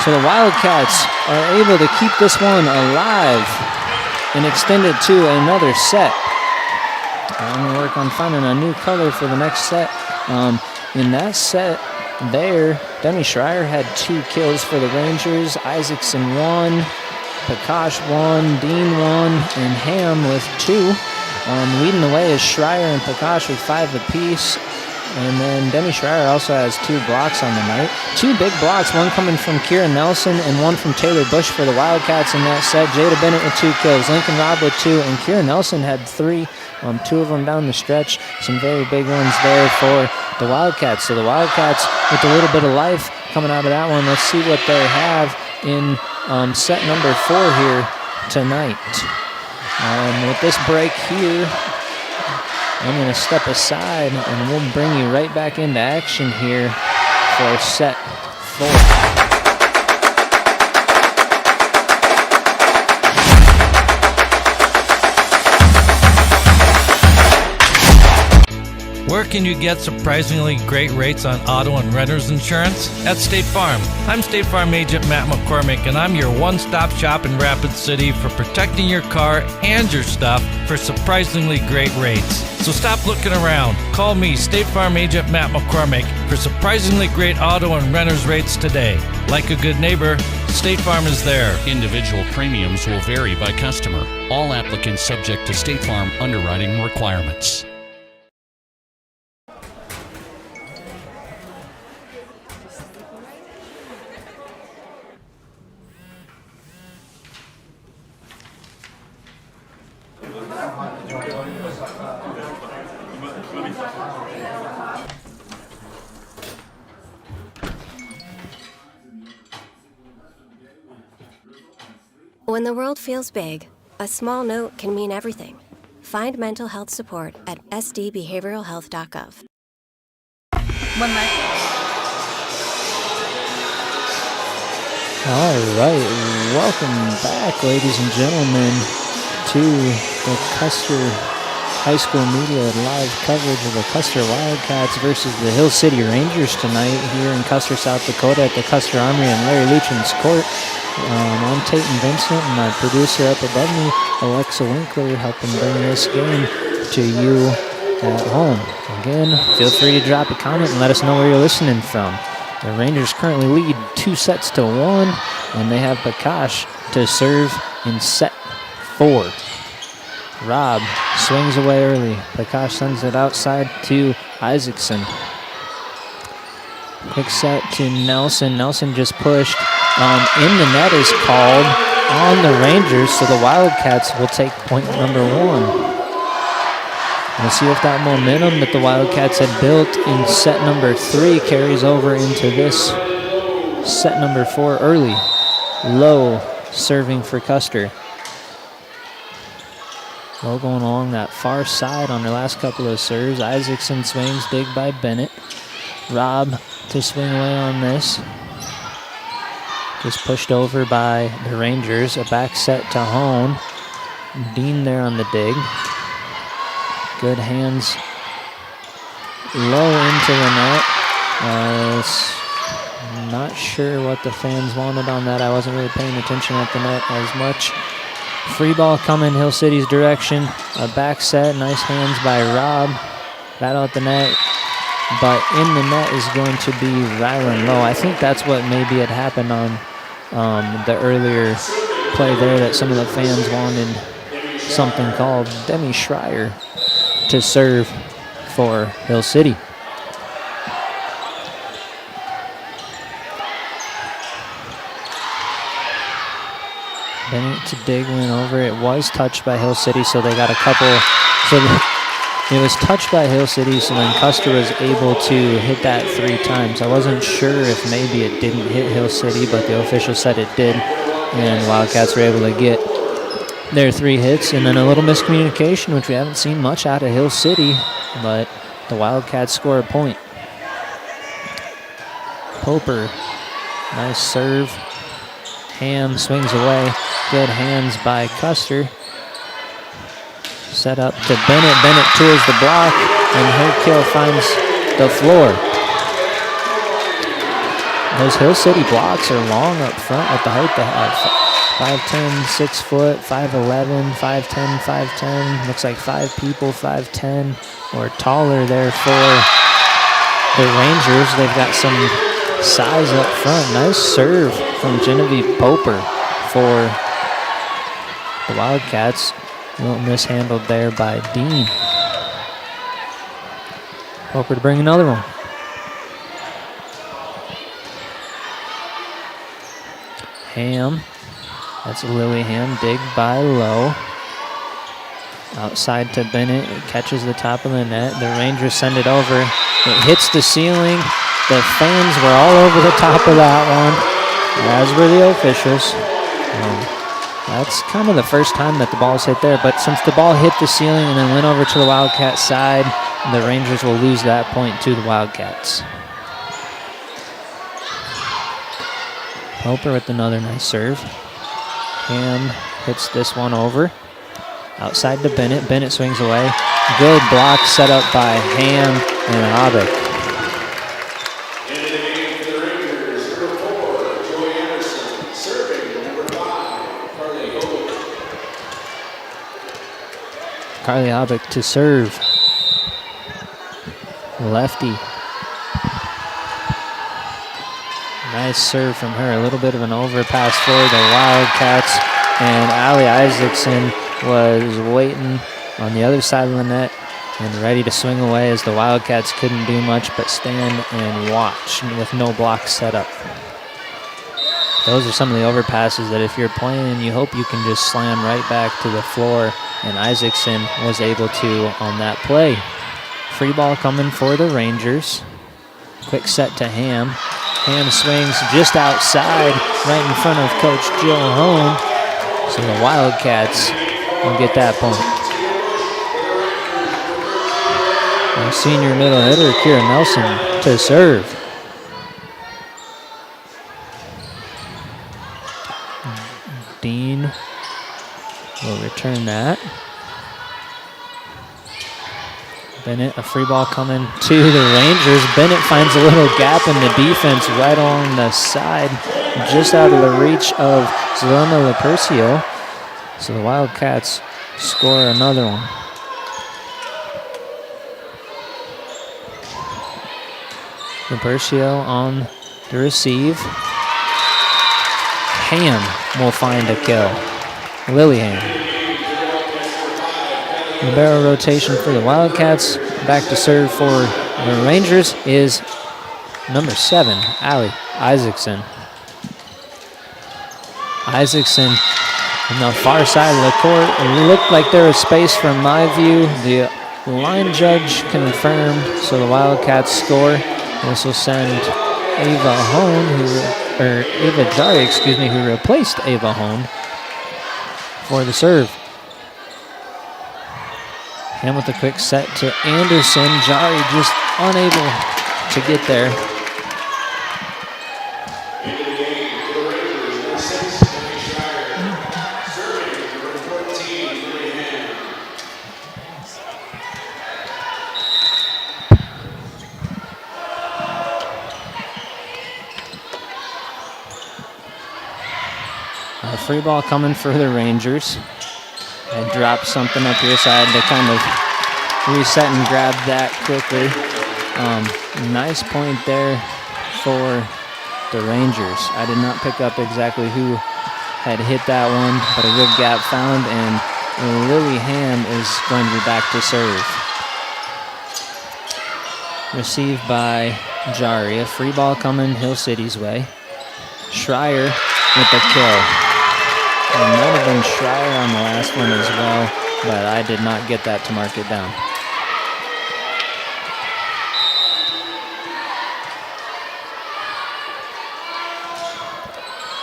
A: So the Wildcats are able to keep this one alive and extend it to another set. I'm going to work on finding a new color for the next set. In that set there, Demi Schreier had 2 kills for the Rangers. Isaacson 1, Prakash 1, Dean 1, and Ham with 2. Leading the way is Schreier and Prakash with 5 apiece. And then Demi Schreier also has 2 blocks on the night. 2 big blocks, one coming from Kira Nelson and one from Taylor Bush for the Wildcats in that set. Jada Bennett with 2 kills, Lincoln Robb with 2, and Kira Nelson had 3. 2 of them down the stretch. Some very big ones there for the Wildcats. So the Wildcats with a little bit of life coming out of that one. Let's see what they have in set number 4 here tonight. With this break here, I'm going to step aside and we'll bring you right back into action here for set 4.
R: We're can you get surprisingly great rates on auto and renter's insurance? At State Farm. I'm State Farm agent Matt McCormick, and I'm your one-stop shop in Rapid City for protecting your car and your stuff for surprisingly great rates. So stop looking around. Call me, State Farm agent Matt McCormick, for surprisingly great auto and renter's rates today. Like a good neighbor, State Farm is there.
S: Individual premiums will vary by customer. All applicants subject to State Farm underwriting requirements.
T: When the world feels big, a small note can mean everything. Find mental health support at sdbehavioralhealth.gov.
A: All right, welcome back, ladies and gentlemen, to the Custer High School Media live coverage of the Custer Wildcats versus the Hill City Rangers tonight here in Custer, South Dakota at the Custer Armory and Larry Luchin's court. I'm Tayton Vincent, and my producer up above me, Alexa Winkler, helping bring this game to you at home. Again, feel free to drop a comment and let us know where you're listening from. The Rangers currently lead 2-1, and they have Prakash to serve in set 4. Rob swings away early. Prakash sends it outside to Isaacson. Quick set to Nelson. Nelson just pushed. In the net is called on the Rangers, so the Wildcats will take point number 1. We'll see if that momentum that the Wildcats had built in set number 3 carries over into this set number 4 early. Low serving for Custer. Low going along that far side on their last couple of serves. Isaacson swings, dig by Bennett. Rob to swing away on this. Just pushed over by the Rangers. A back set to Hone. Dean there on the dig. Good hands low into the net. Not sure what the fans wanted on that. I wasn't really paying attention at the net as much. Free ball coming Hill City's direction. A back set. Nice hands by Rob. Battle at the net. But in the net is going to be Rylan Lowe. I think that's what maybe had happened on the earlier play there, that some of the fans wanted something called Demi Schreier to serve for Hill City. Bennett to dig, went over. It was touched by Hill City, so they got a couple. It was touched by Hill City, so then Custer was able to hit that 3 times. I wasn't sure if maybe it didn't hit Hill City, but the official said it did, and Wildcats were able to get their 3 hits, and then a little miscommunication, which we haven't seen much out of Hill City, but the Wildcats score a point. Poper, nice serve. Ham swings away. Good hands by Custer. Set up to Bennett. Bennett tours the block, and Herkill finds the floor. Those Hill City blocks are long up front at the height they have. 5'10", 6 foot, 5'11", 5'10", 5'10". Looks like 5 people, 5'10", or taller there for the Rangers. They've got some size up front. Nice serve from Genevieve Poper for the Wildcats. A little mishandled there by Dean. Poper to bring another one. Ham. That's Lily Ham. Dig by Lowe. Outside to Bennett. It catches the top of the net. The Rangers send it over. It hits the ceiling. The fans were all over the top of that one, as were the officials. That's kind of the first time that the ball's hit there, but since the ball hit the ceiling and then went over to the Wildcat side, the Rangers will lose that point to the Wildcats. Poper with another nice serve. Ham hits this one over. Outside to Bennett. Bennett swings away. Good block set up by Ham, and Abick. Carly Abick to serve. Lefty. Nice serve from her. A little bit of an overpass for the Wildcats. And Allie Isaacson was waiting on the other side of the net and ready to swing away as the Wildcats couldn't do much but stand and watch with no blocks set up. Those are some of the overpasses that if you're playing, you hope you can just slam right back to the floor, and Isaacson was able to on that play. Free ball coming for the Rangers. Quick set to Ham. Ham swings just outside, right in front of Coach Jill Hone. So the Wildcats will get that point. Our senior middle hitter, Kira Nelson, to serve. Dean will return that. Bennett, a free ball coming to the Rangers. Bennett finds a little gap in the defense right along the side, just out of the reach of Zelma Lepercio. So the Wildcats score another one. Lepercio on the receive. Ham will find a kill. Lillingham. The barrel rotation for the Wildcats. Back to serve for the Rangers is number 7, Allie Isaacson. Isaacson on the far side of the court. It looked like there was space from my view. The line judge confirmed, so the Wildcats score. This will send Ava Jari, who replaced Ava Hone for the serve. And with a quick set to Anderson, Jari just unable to get there. A free ball coming for the Rangers. I dropped something up here, so I had to kind of reset and grab that quickly. Nice point there for the Rangers. I did not pick up exactly who had hit that one, but a good gap found, and Lily Ham is going to be back to serve. Received by Jari. A free ball coming Hill City's way. Schreier with the kill. It might have been Schreier on the last one as well, but I did not get that to mark it down.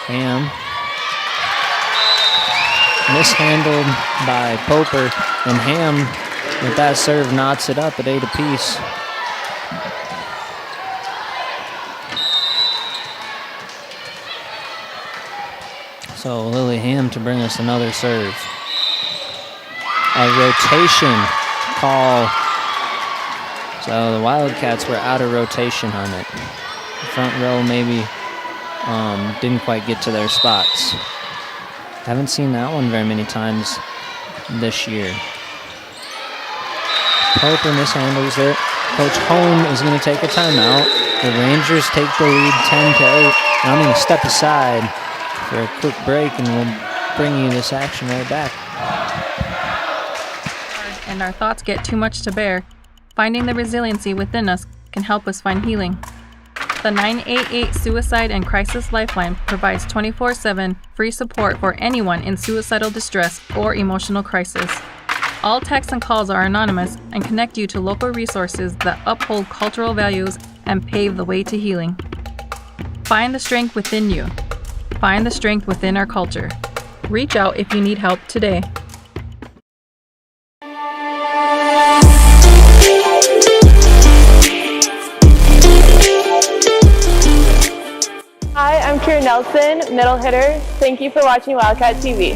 A: Ham mishandled by Poper, and Ham with that serve knots it up at 8 apiece. So Lily Ham to bring us another serve. A rotation call. So the Wildcats were out of rotation on it. The front row maybe didn't quite get to their spots. Haven't seen that one very many times this year. Poper mishandles it. Coach Hone is going to take a timeout. The Rangers take the lead 10-8. And I'm going to step aside for a quick break, and we'll bring you this action right back.
U: And our thoughts get too much to bear. Finding the resiliency within us can help us find healing. The 988 Suicide and Crisis Lifeline provides 24/7 free support for anyone in suicidal distress or emotional crisis. All texts and calls are anonymous and connect you to local resources that uphold cultural values and pave the way to healing. Find the strength within you. Find the strength within our culture. Reach out if you need help today.
P: Hi, I'm Kira Nelson, middle hitter. Thank you for watching Wildcat TV.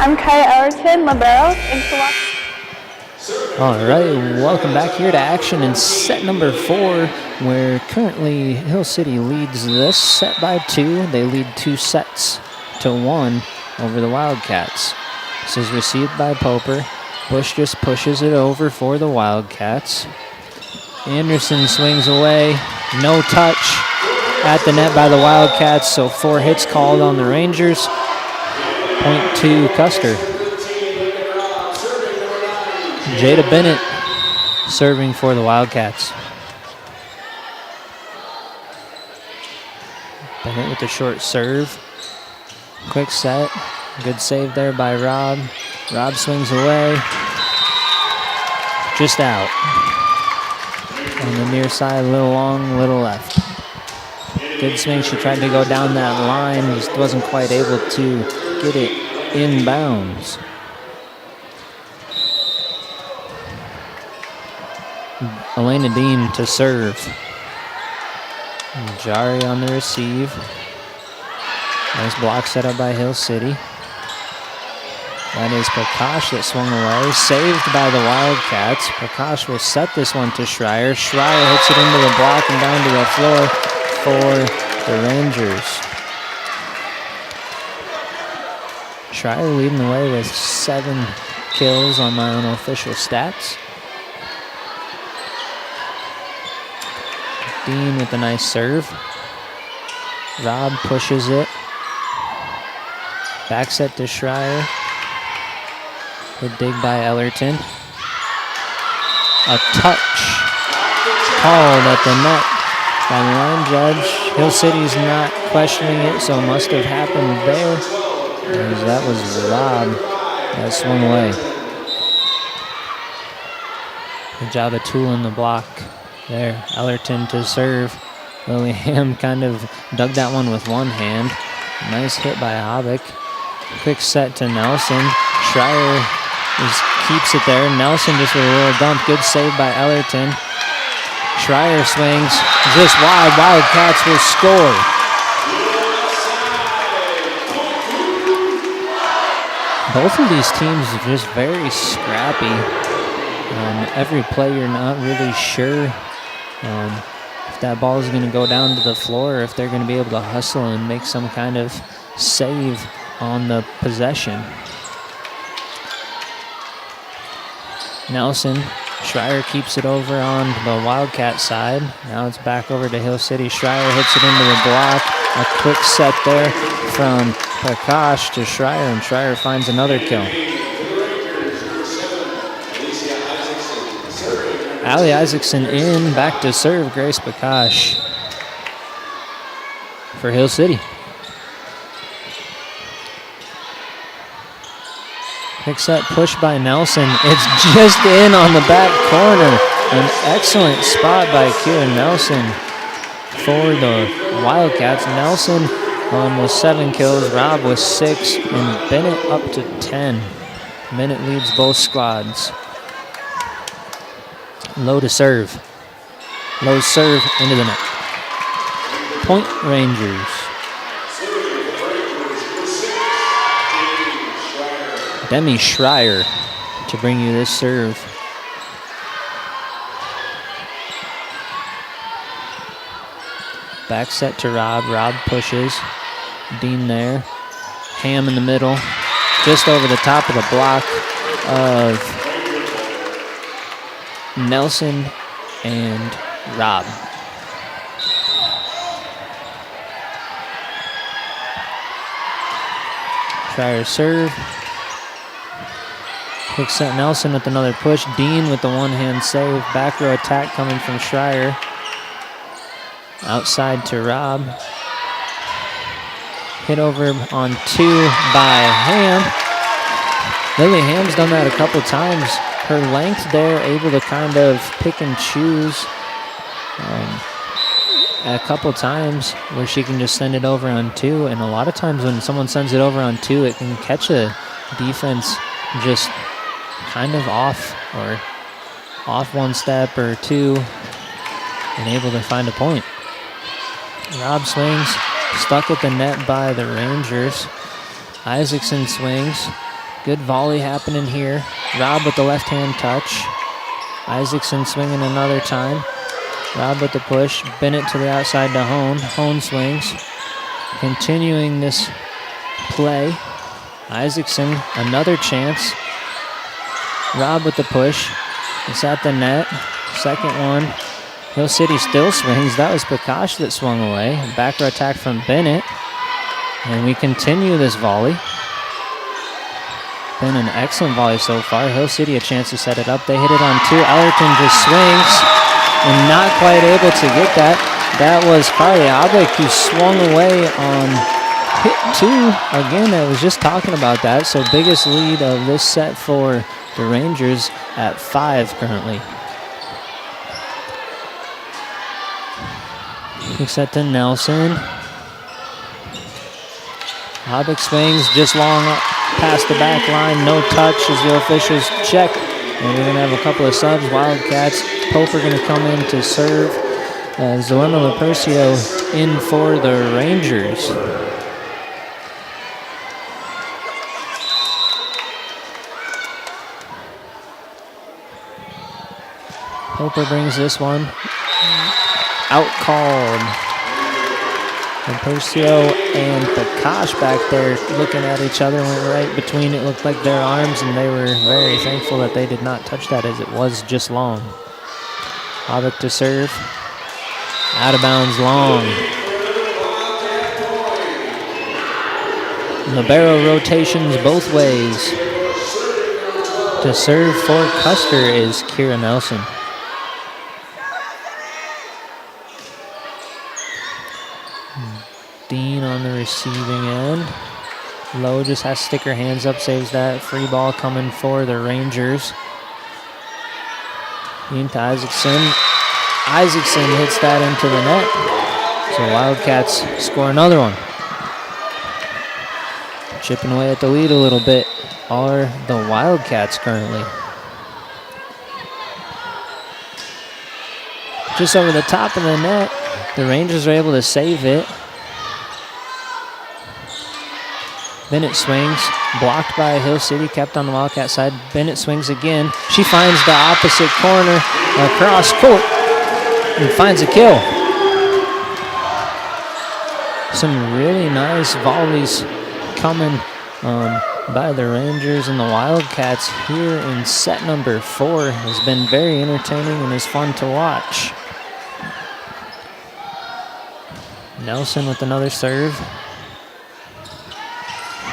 P: I'm Kaya Ellerton, libero. Thanks for watching.
A: All right, welcome back here to action in set number 4, where currently Hill City leads this set by 2. They lead 2 sets to 1 over the Wildcats. This is received by Poper. Bush just pushes it over for the Wildcats. Anderson swings away. No touch at the net by the Wildcats, so 4 hits called on the Rangers. Point to Custer. Jada Bennett serving for the Wildcats. Bennett with the short serve. Quick set. Good save there by Rob. Rob swings away. Just out. On the near side, a little long, little left. Good swing. She tried to go down that line. Just wasn't quite able to get it inbounds. Elena Dean to serve. Jari on the receive. Nice block set up by Hill City. That is Prakash that swung away. Saved by the Wildcats. Prakash will set this one to Schreier. Schreier hits it into the block and down to the floor for the Rangers. Schreier leading the way with 7 kills on my unofficial stats. Dean with a nice serve. Rob pushes it. Back set to Schreier. Good dig by Ellerton. A touch called at the net by the line judge. Hill City's not questioning it, so must have happened there. As that was Rob that swung away. Good job of tooling the block there. Ellerton to serve. Lilliam kind of dug that one with one hand. Nice hit by Habik. Quick set to Nelson. Schreier keeps it there. Nelson just with a little dump. Good save by Ellerton. Schreier swings just wide. Wildcats will score. Both of these teams are just very scrappy. Every play you're not really sure if that ball is going to go down to the floor or if they're going to be able to hustle and make some kind of save on the possession. Nelson, Schreier keeps it over on the Wildcat side. Now it's back over to Hill City. Schreier hits it into the block. A quick set there from Prakash to Schreier, and Schreier finds another kill. Allie Isaacson in, back to serve Grace Prakash for Hill City. Quick set push by Nelson. It's just in on the back corner. An excellent spot by Kira Nelson for the Wildcats. Nelson with 7 kills, Rob with 6, and Bennett up to 10. Bennett leads both squads. Low to serve. Low serve into the net. Point Rangers. Demi Schreier to bring you this serve. Back set to Rob. Rob pushes. Dean there. Ham in the middle. Just over the top of the block of Nelson and Rob. Schreier serve. Quick set Nelson with another push. Dean with the one-hand save. Back row attack coming from Schreier. Outside to Rob. Hit over on 2 by Ham. Lily Ham's done that a couple times. Her length there, able to kind of pick and choose a couple times where she can just send it over on 2. And a lot of times when someone sends it over on 2, it can catch a defense just kind of off or off one step or 2 and able to find a point. Rob swings, stuck at the net by the Rangers. Isaacson swings, Good volley happening here. Rob with the left-hand touch. Isaacson swinging another time. Rob with the push. Bennett to the outside to Hone. Hone swings. Continuing this play. Isaacson, another chance. Rob with the push. It's at the net. Second one. Hill City still swings. That was Prakash that swung away. Back row attack from Bennett. And we continue this volley. Been an excellent volley so far. Hill City a chance to set it up. They hit it on two. Ellerton just swings and not quite able to get that. That was Carly Abek who swung away on hit two. Again, I was just talking about that. So biggest lead of this set for the Rangers at 5 currently. Quick set to Nelson. Abek swings just long past the back line. No touch as the officials check. And we're going to have a couple of subs. Wildcats. Poper going to come in to serve. Zelena Lepercio in for the Rangers. Poper brings this one. Out called. Lepercio and Prakash back there looking at each other, went right between, it looked like, their arms, and they were very thankful that they did not touch that as it was just long. Abek to serve. Out of bounds long. Libero rotations both ways. To serve for Custer is Kira Nelson. Dean on the receiving end. Lowe just has to stick her hands up, saves that. Free ball coming for the Rangers. Dean to Isaacson. Isaacson hits that into the net. So Wildcats score another one. Chipping away at the lead a little bit are the Wildcats currently. Just over the top of the net. The Rangers are able to save it. Bennett swings, blocked by Hill City, kept on the Wildcat side. Bennett swings again. She finds the opposite corner across court and finds a kill. Some really nice volleys coming by the Rangers, and the Wildcats here in set number 4 has been very entertaining and is fun to watch. Nelson with another serve.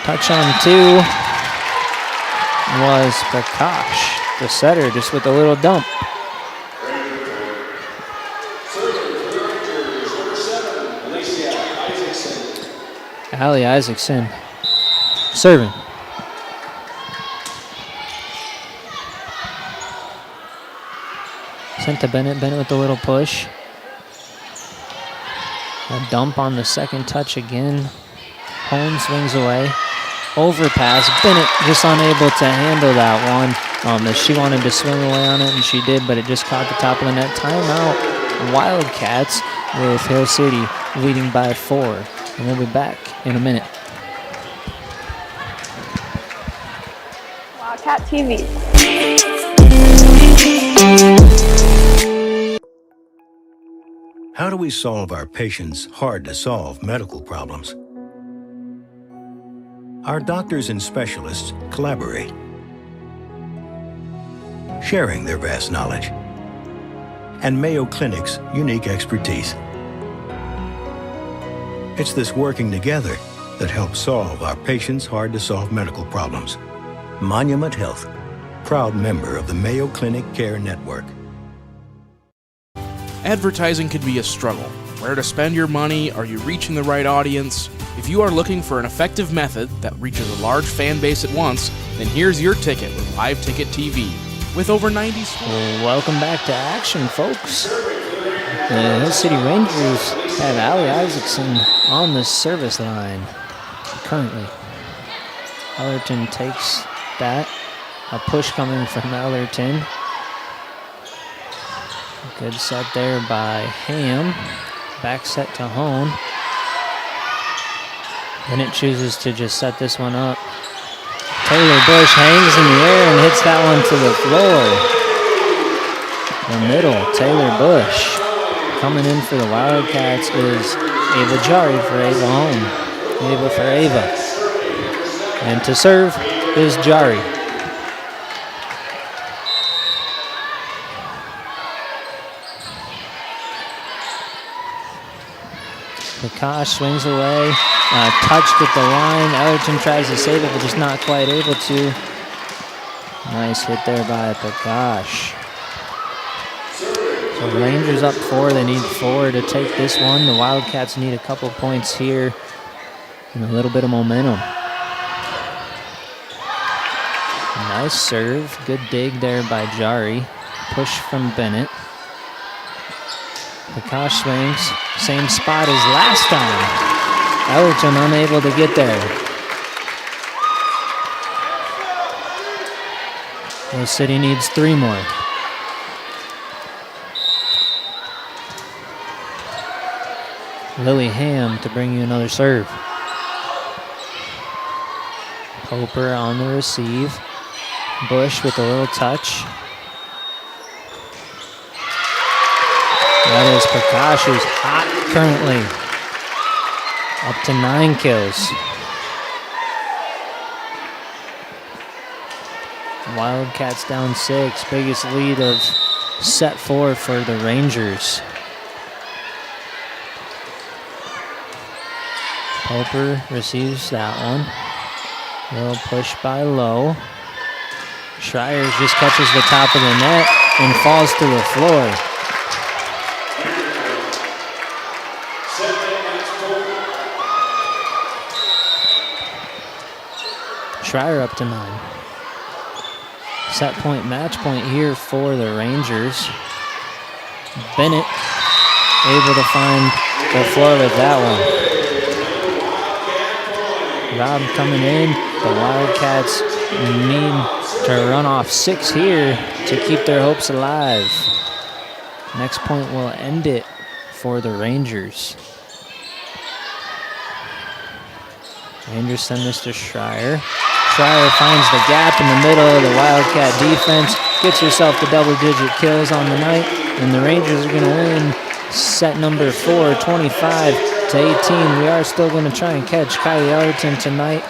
A: Touch on 2 was Prakash, the setter, just with a little dump. Allie Isaacson serving. Sent to Bennett. Bennett with a little push. A dump on the second touch again. Home swings away. Overpass. Bennett just unable to handle that one. As she wanted to swing away on it, and she did, but it just caught the top of the net. Timeout. Wildcats with Hill City leading by 4. And we'll be back in a minute.
P: Wildcat TV.
V: How do we solve our patients' hard-to-solve medical problems? Our doctors and specialists collaborate, sharing their vast knowledge and Mayo Clinic's unique expertise. It's this working together that helps solve our patients' hard-to-solve medical problems. Monument Health, proud member of the Mayo Clinic Care Network.
W: Advertising can be a struggle. Where to spend your money? Are you reaching the right audience? If you are looking for an effective method that reaches a large fan base at once, then here's your ticket with Live Ticket TV. With over 90
A: Welcome back to action, folks. The Hill City Rangers have Allie Isaacson on the service line currently. Ellerton takes that. A push coming from Ellerton. Good set there by Ham. Back set to Hone. Bennett chooses to just set this one up. Taylor Bush hangs in the air and hits that one to the floor. The middle, Taylor Bush. Coming in for the Wildcats is Ava Jari for Ava home. Ava for Ava. And to serve is Jari. Prakash swings away, touched at the line. Ellerton tries to save it, but just not quite able to. Nice hit there by Prakash. So Rangers up 4. They need 4 to take this one. The Wildcats need a couple points here and a little bit of momentum. Nice serve. Good dig there by Jari. Push from Bennett. Prakash swings. Same spot as last time. Ellerton unable to get there. Rose City needs 3 more. Lily Ham to bring you another serve. Hoper on the receive. Bush with a little touch. That is Prakash, who's hot currently. Up to 9 kills. Wildcats down 6. Biggest lead of set 4 for the Rangers. Hoper receives that one. Little push by Lowe. Schreier just catches the top of the net and falls to the floor. Schreier up to 9. Set point, match point here for the Rangers. Bennett able to find the floor with that one. Rob coming in. The Wildcats need to run off 6 here to keep their hopes alive. Next point will end it for the Rangers. Rangers send this to Schreier. Schreier finds the gap in the middle of the Wildcat defense, gets herself to double-digit kills on the night, and the Rangers are going to win set number 4, 25-18. We are still going to try and catch Kylie Ellerton tonight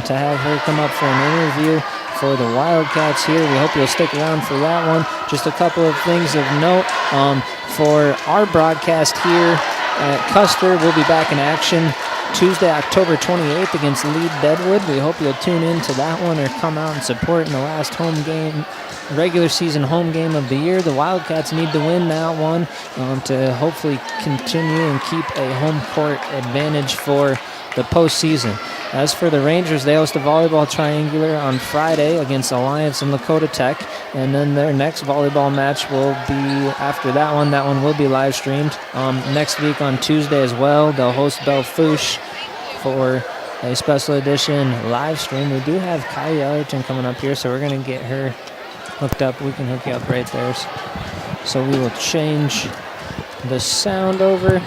A: to have her come up for an interview for the Wildcats here. We hope you'll stick around for that one. Just a couple of things of note for our broadcast here at Custer. We'll be back in action Tuesday, October 28th against Lead Deadwood. We hope you'll tune in to that one or come out and support in the last home game, regular season home game of the year. The Wildcats need to win that one to hopefully continue and keep a home court advantage for the postseason. As for the Rangers, they host a volleyball triangular on Friday against Alliance and Lakota Tech, and then their next volleyball match will be after that one. That one will be live streamed next week on Tuesday as well. They'll host Belfouche for a special edition live stream. We do have Kylie Ellerton coming up here, so we're going to get her hooked up. We can hook you up right there. So we will change the sound over.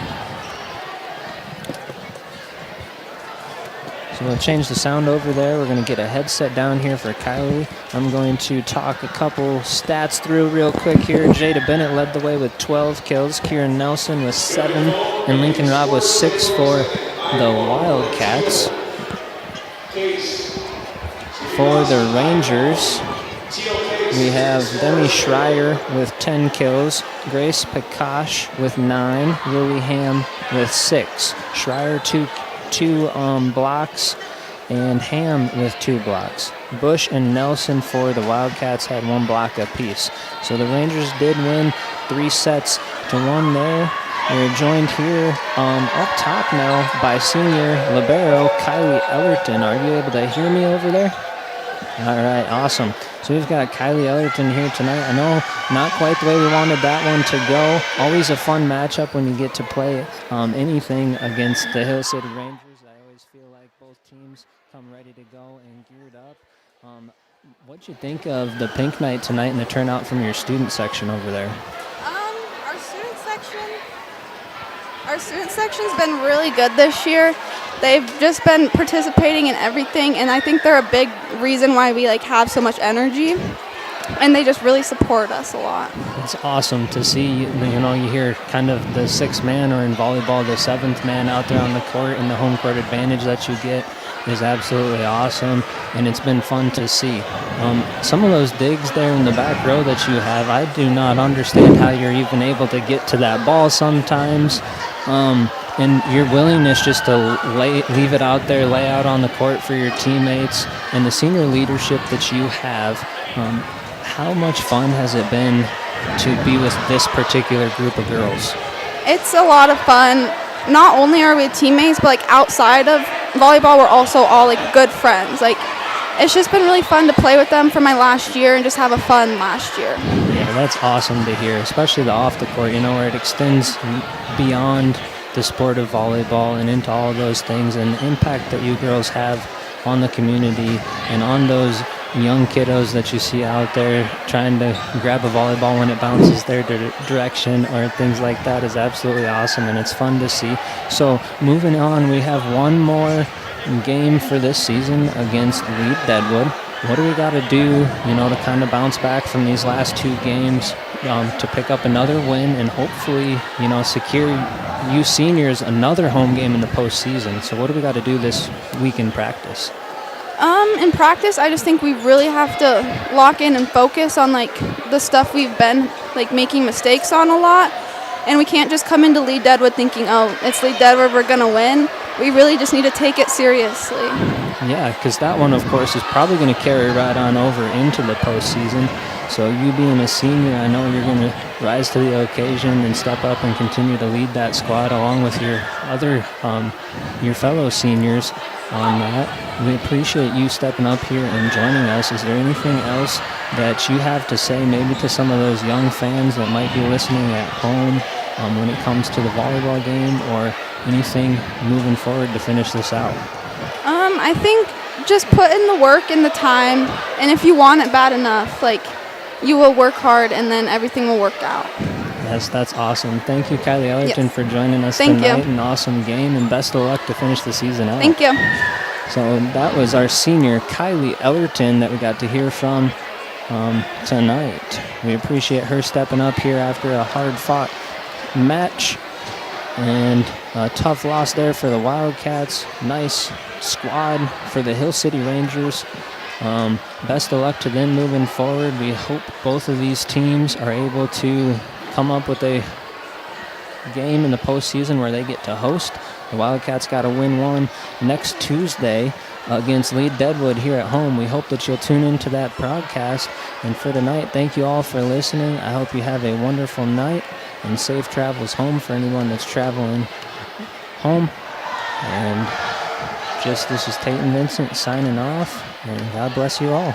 A: So we'll change the sound over there. We're going to get a headset down here for Kylie. I'm going to talk a couple stats through real quick here. Jada Bennett led the way with 12 kills. Kieran Nelson with 7. And Lincoln Robb with 6 for the Wildcats. For the Rangers, we have Demi Schreier with 10 kills. Grace Prakash with 9. Lily Ham with 6. Schreier 2 blocks, and Ham with 2 blocks. Bush and Nelson for the Wildcats had 1 block apiece. So the Rangers did win 3-1 there. We're joined here up top now by senior libero Kylie Ellerton. Are you able to hear me over there? All right, awesome. So we've got Kylie Ellerton here tonight. I know not quite the way we wanted that one to go. Always a fun matchup when you get to play anything against the Hill City Rangers. I always feel like both teams come ready to go and geared up. What'd you think of the Pink Night tonight and the turnout from your student section over there?
G: Our student section's been really good this year. They've just been participating in everything, and I think they're a big reason why we have so much energy, and they just really support us a lot.
A: It's awesome to see. You hear kind of the sixth man, or in volleyball, the seventh man out there on the court, and the home court advantage that you get is absolutely awesome, and it's been fun to see. Some of those digs there in the back row that you have, I do not understand how you're even able to get to that ball sometimes. And your willingness just to leave it out there, lay out on the court for your teammates, and the senior leadership that you have. How much fun has it been to be with this particular group of girls?
G: It's a lot of fun. Not only are we teammates, but outside of volleyball, we're also all good friends. It's just been really fun to play with them for my last year and just have a fun last year.
A: Yeah, that's awesome to hear, especially the off the court, where it extends beyond the sport of volleyball and into all those things, and the impact that you girls have on the community and on those young kiddos that you see out there trying to grab a volleyball when it bounces their direction or things like that is absolutely awesome, and it's fun to see. So moving on, we have one more game for this season against Lead Deadwood. What do we got to do, to kind of bounce back from these last two games to pick up another win and hopefully, secure you seniors another home game in the postseason? So what do we got to do this week in practice?
G: In practice, I just think we really have to lock in and focus on the stuff we've been making mistakes on a lot, and we can't just come into Lead Deadwood thinking, oh, it's Lead Deadwood, we're gonna win. We really just need to take it seriously.
A: Yeah, because that one, of course, is probably going to carry right on over into the postseason. So you being a senior, I know you're going to rise to the occasion and step up and continue to lead that squad along with your other, your fellow seniors on that. We appreciate you stepping up here and joining us. Is there anything else that you have to say maybe to some of those young fans that might be listening at home when it comes to the volleyball game, or anything moving forward to finish this out?
G: I think just put in the work and the time, and if you want it bad enough, you will work hard and then everything will work out.
A: Yes, that's awesome. Thank you, Kylie Ellerton, for joining us
G: Thank
A: tonight.
G: you.
A: An awesome game, and best of luck to finish the season out.
G: Thank you.
A: So that was our senior, Kylie Ellerton, that we got to hear from tonight. We appreciate her stepping up here after a hard-fought match. And a tough loss there for the Wildcats. Nice squad for the Hill City Rangers. Best of luck to them moving forward. We hope both of these teams are able to come up with a game in the postseason where they get to host. The Wildcats got to win one next Tuesday against Lead Deadwood here at home. We hope that you'll tune into that broadcast. And for tonight, thank you all for listening. I hope you have a wonderful night and safe travels home for anyone that's traveling home. And this is Tate and Vincent signing off, and God bless you all.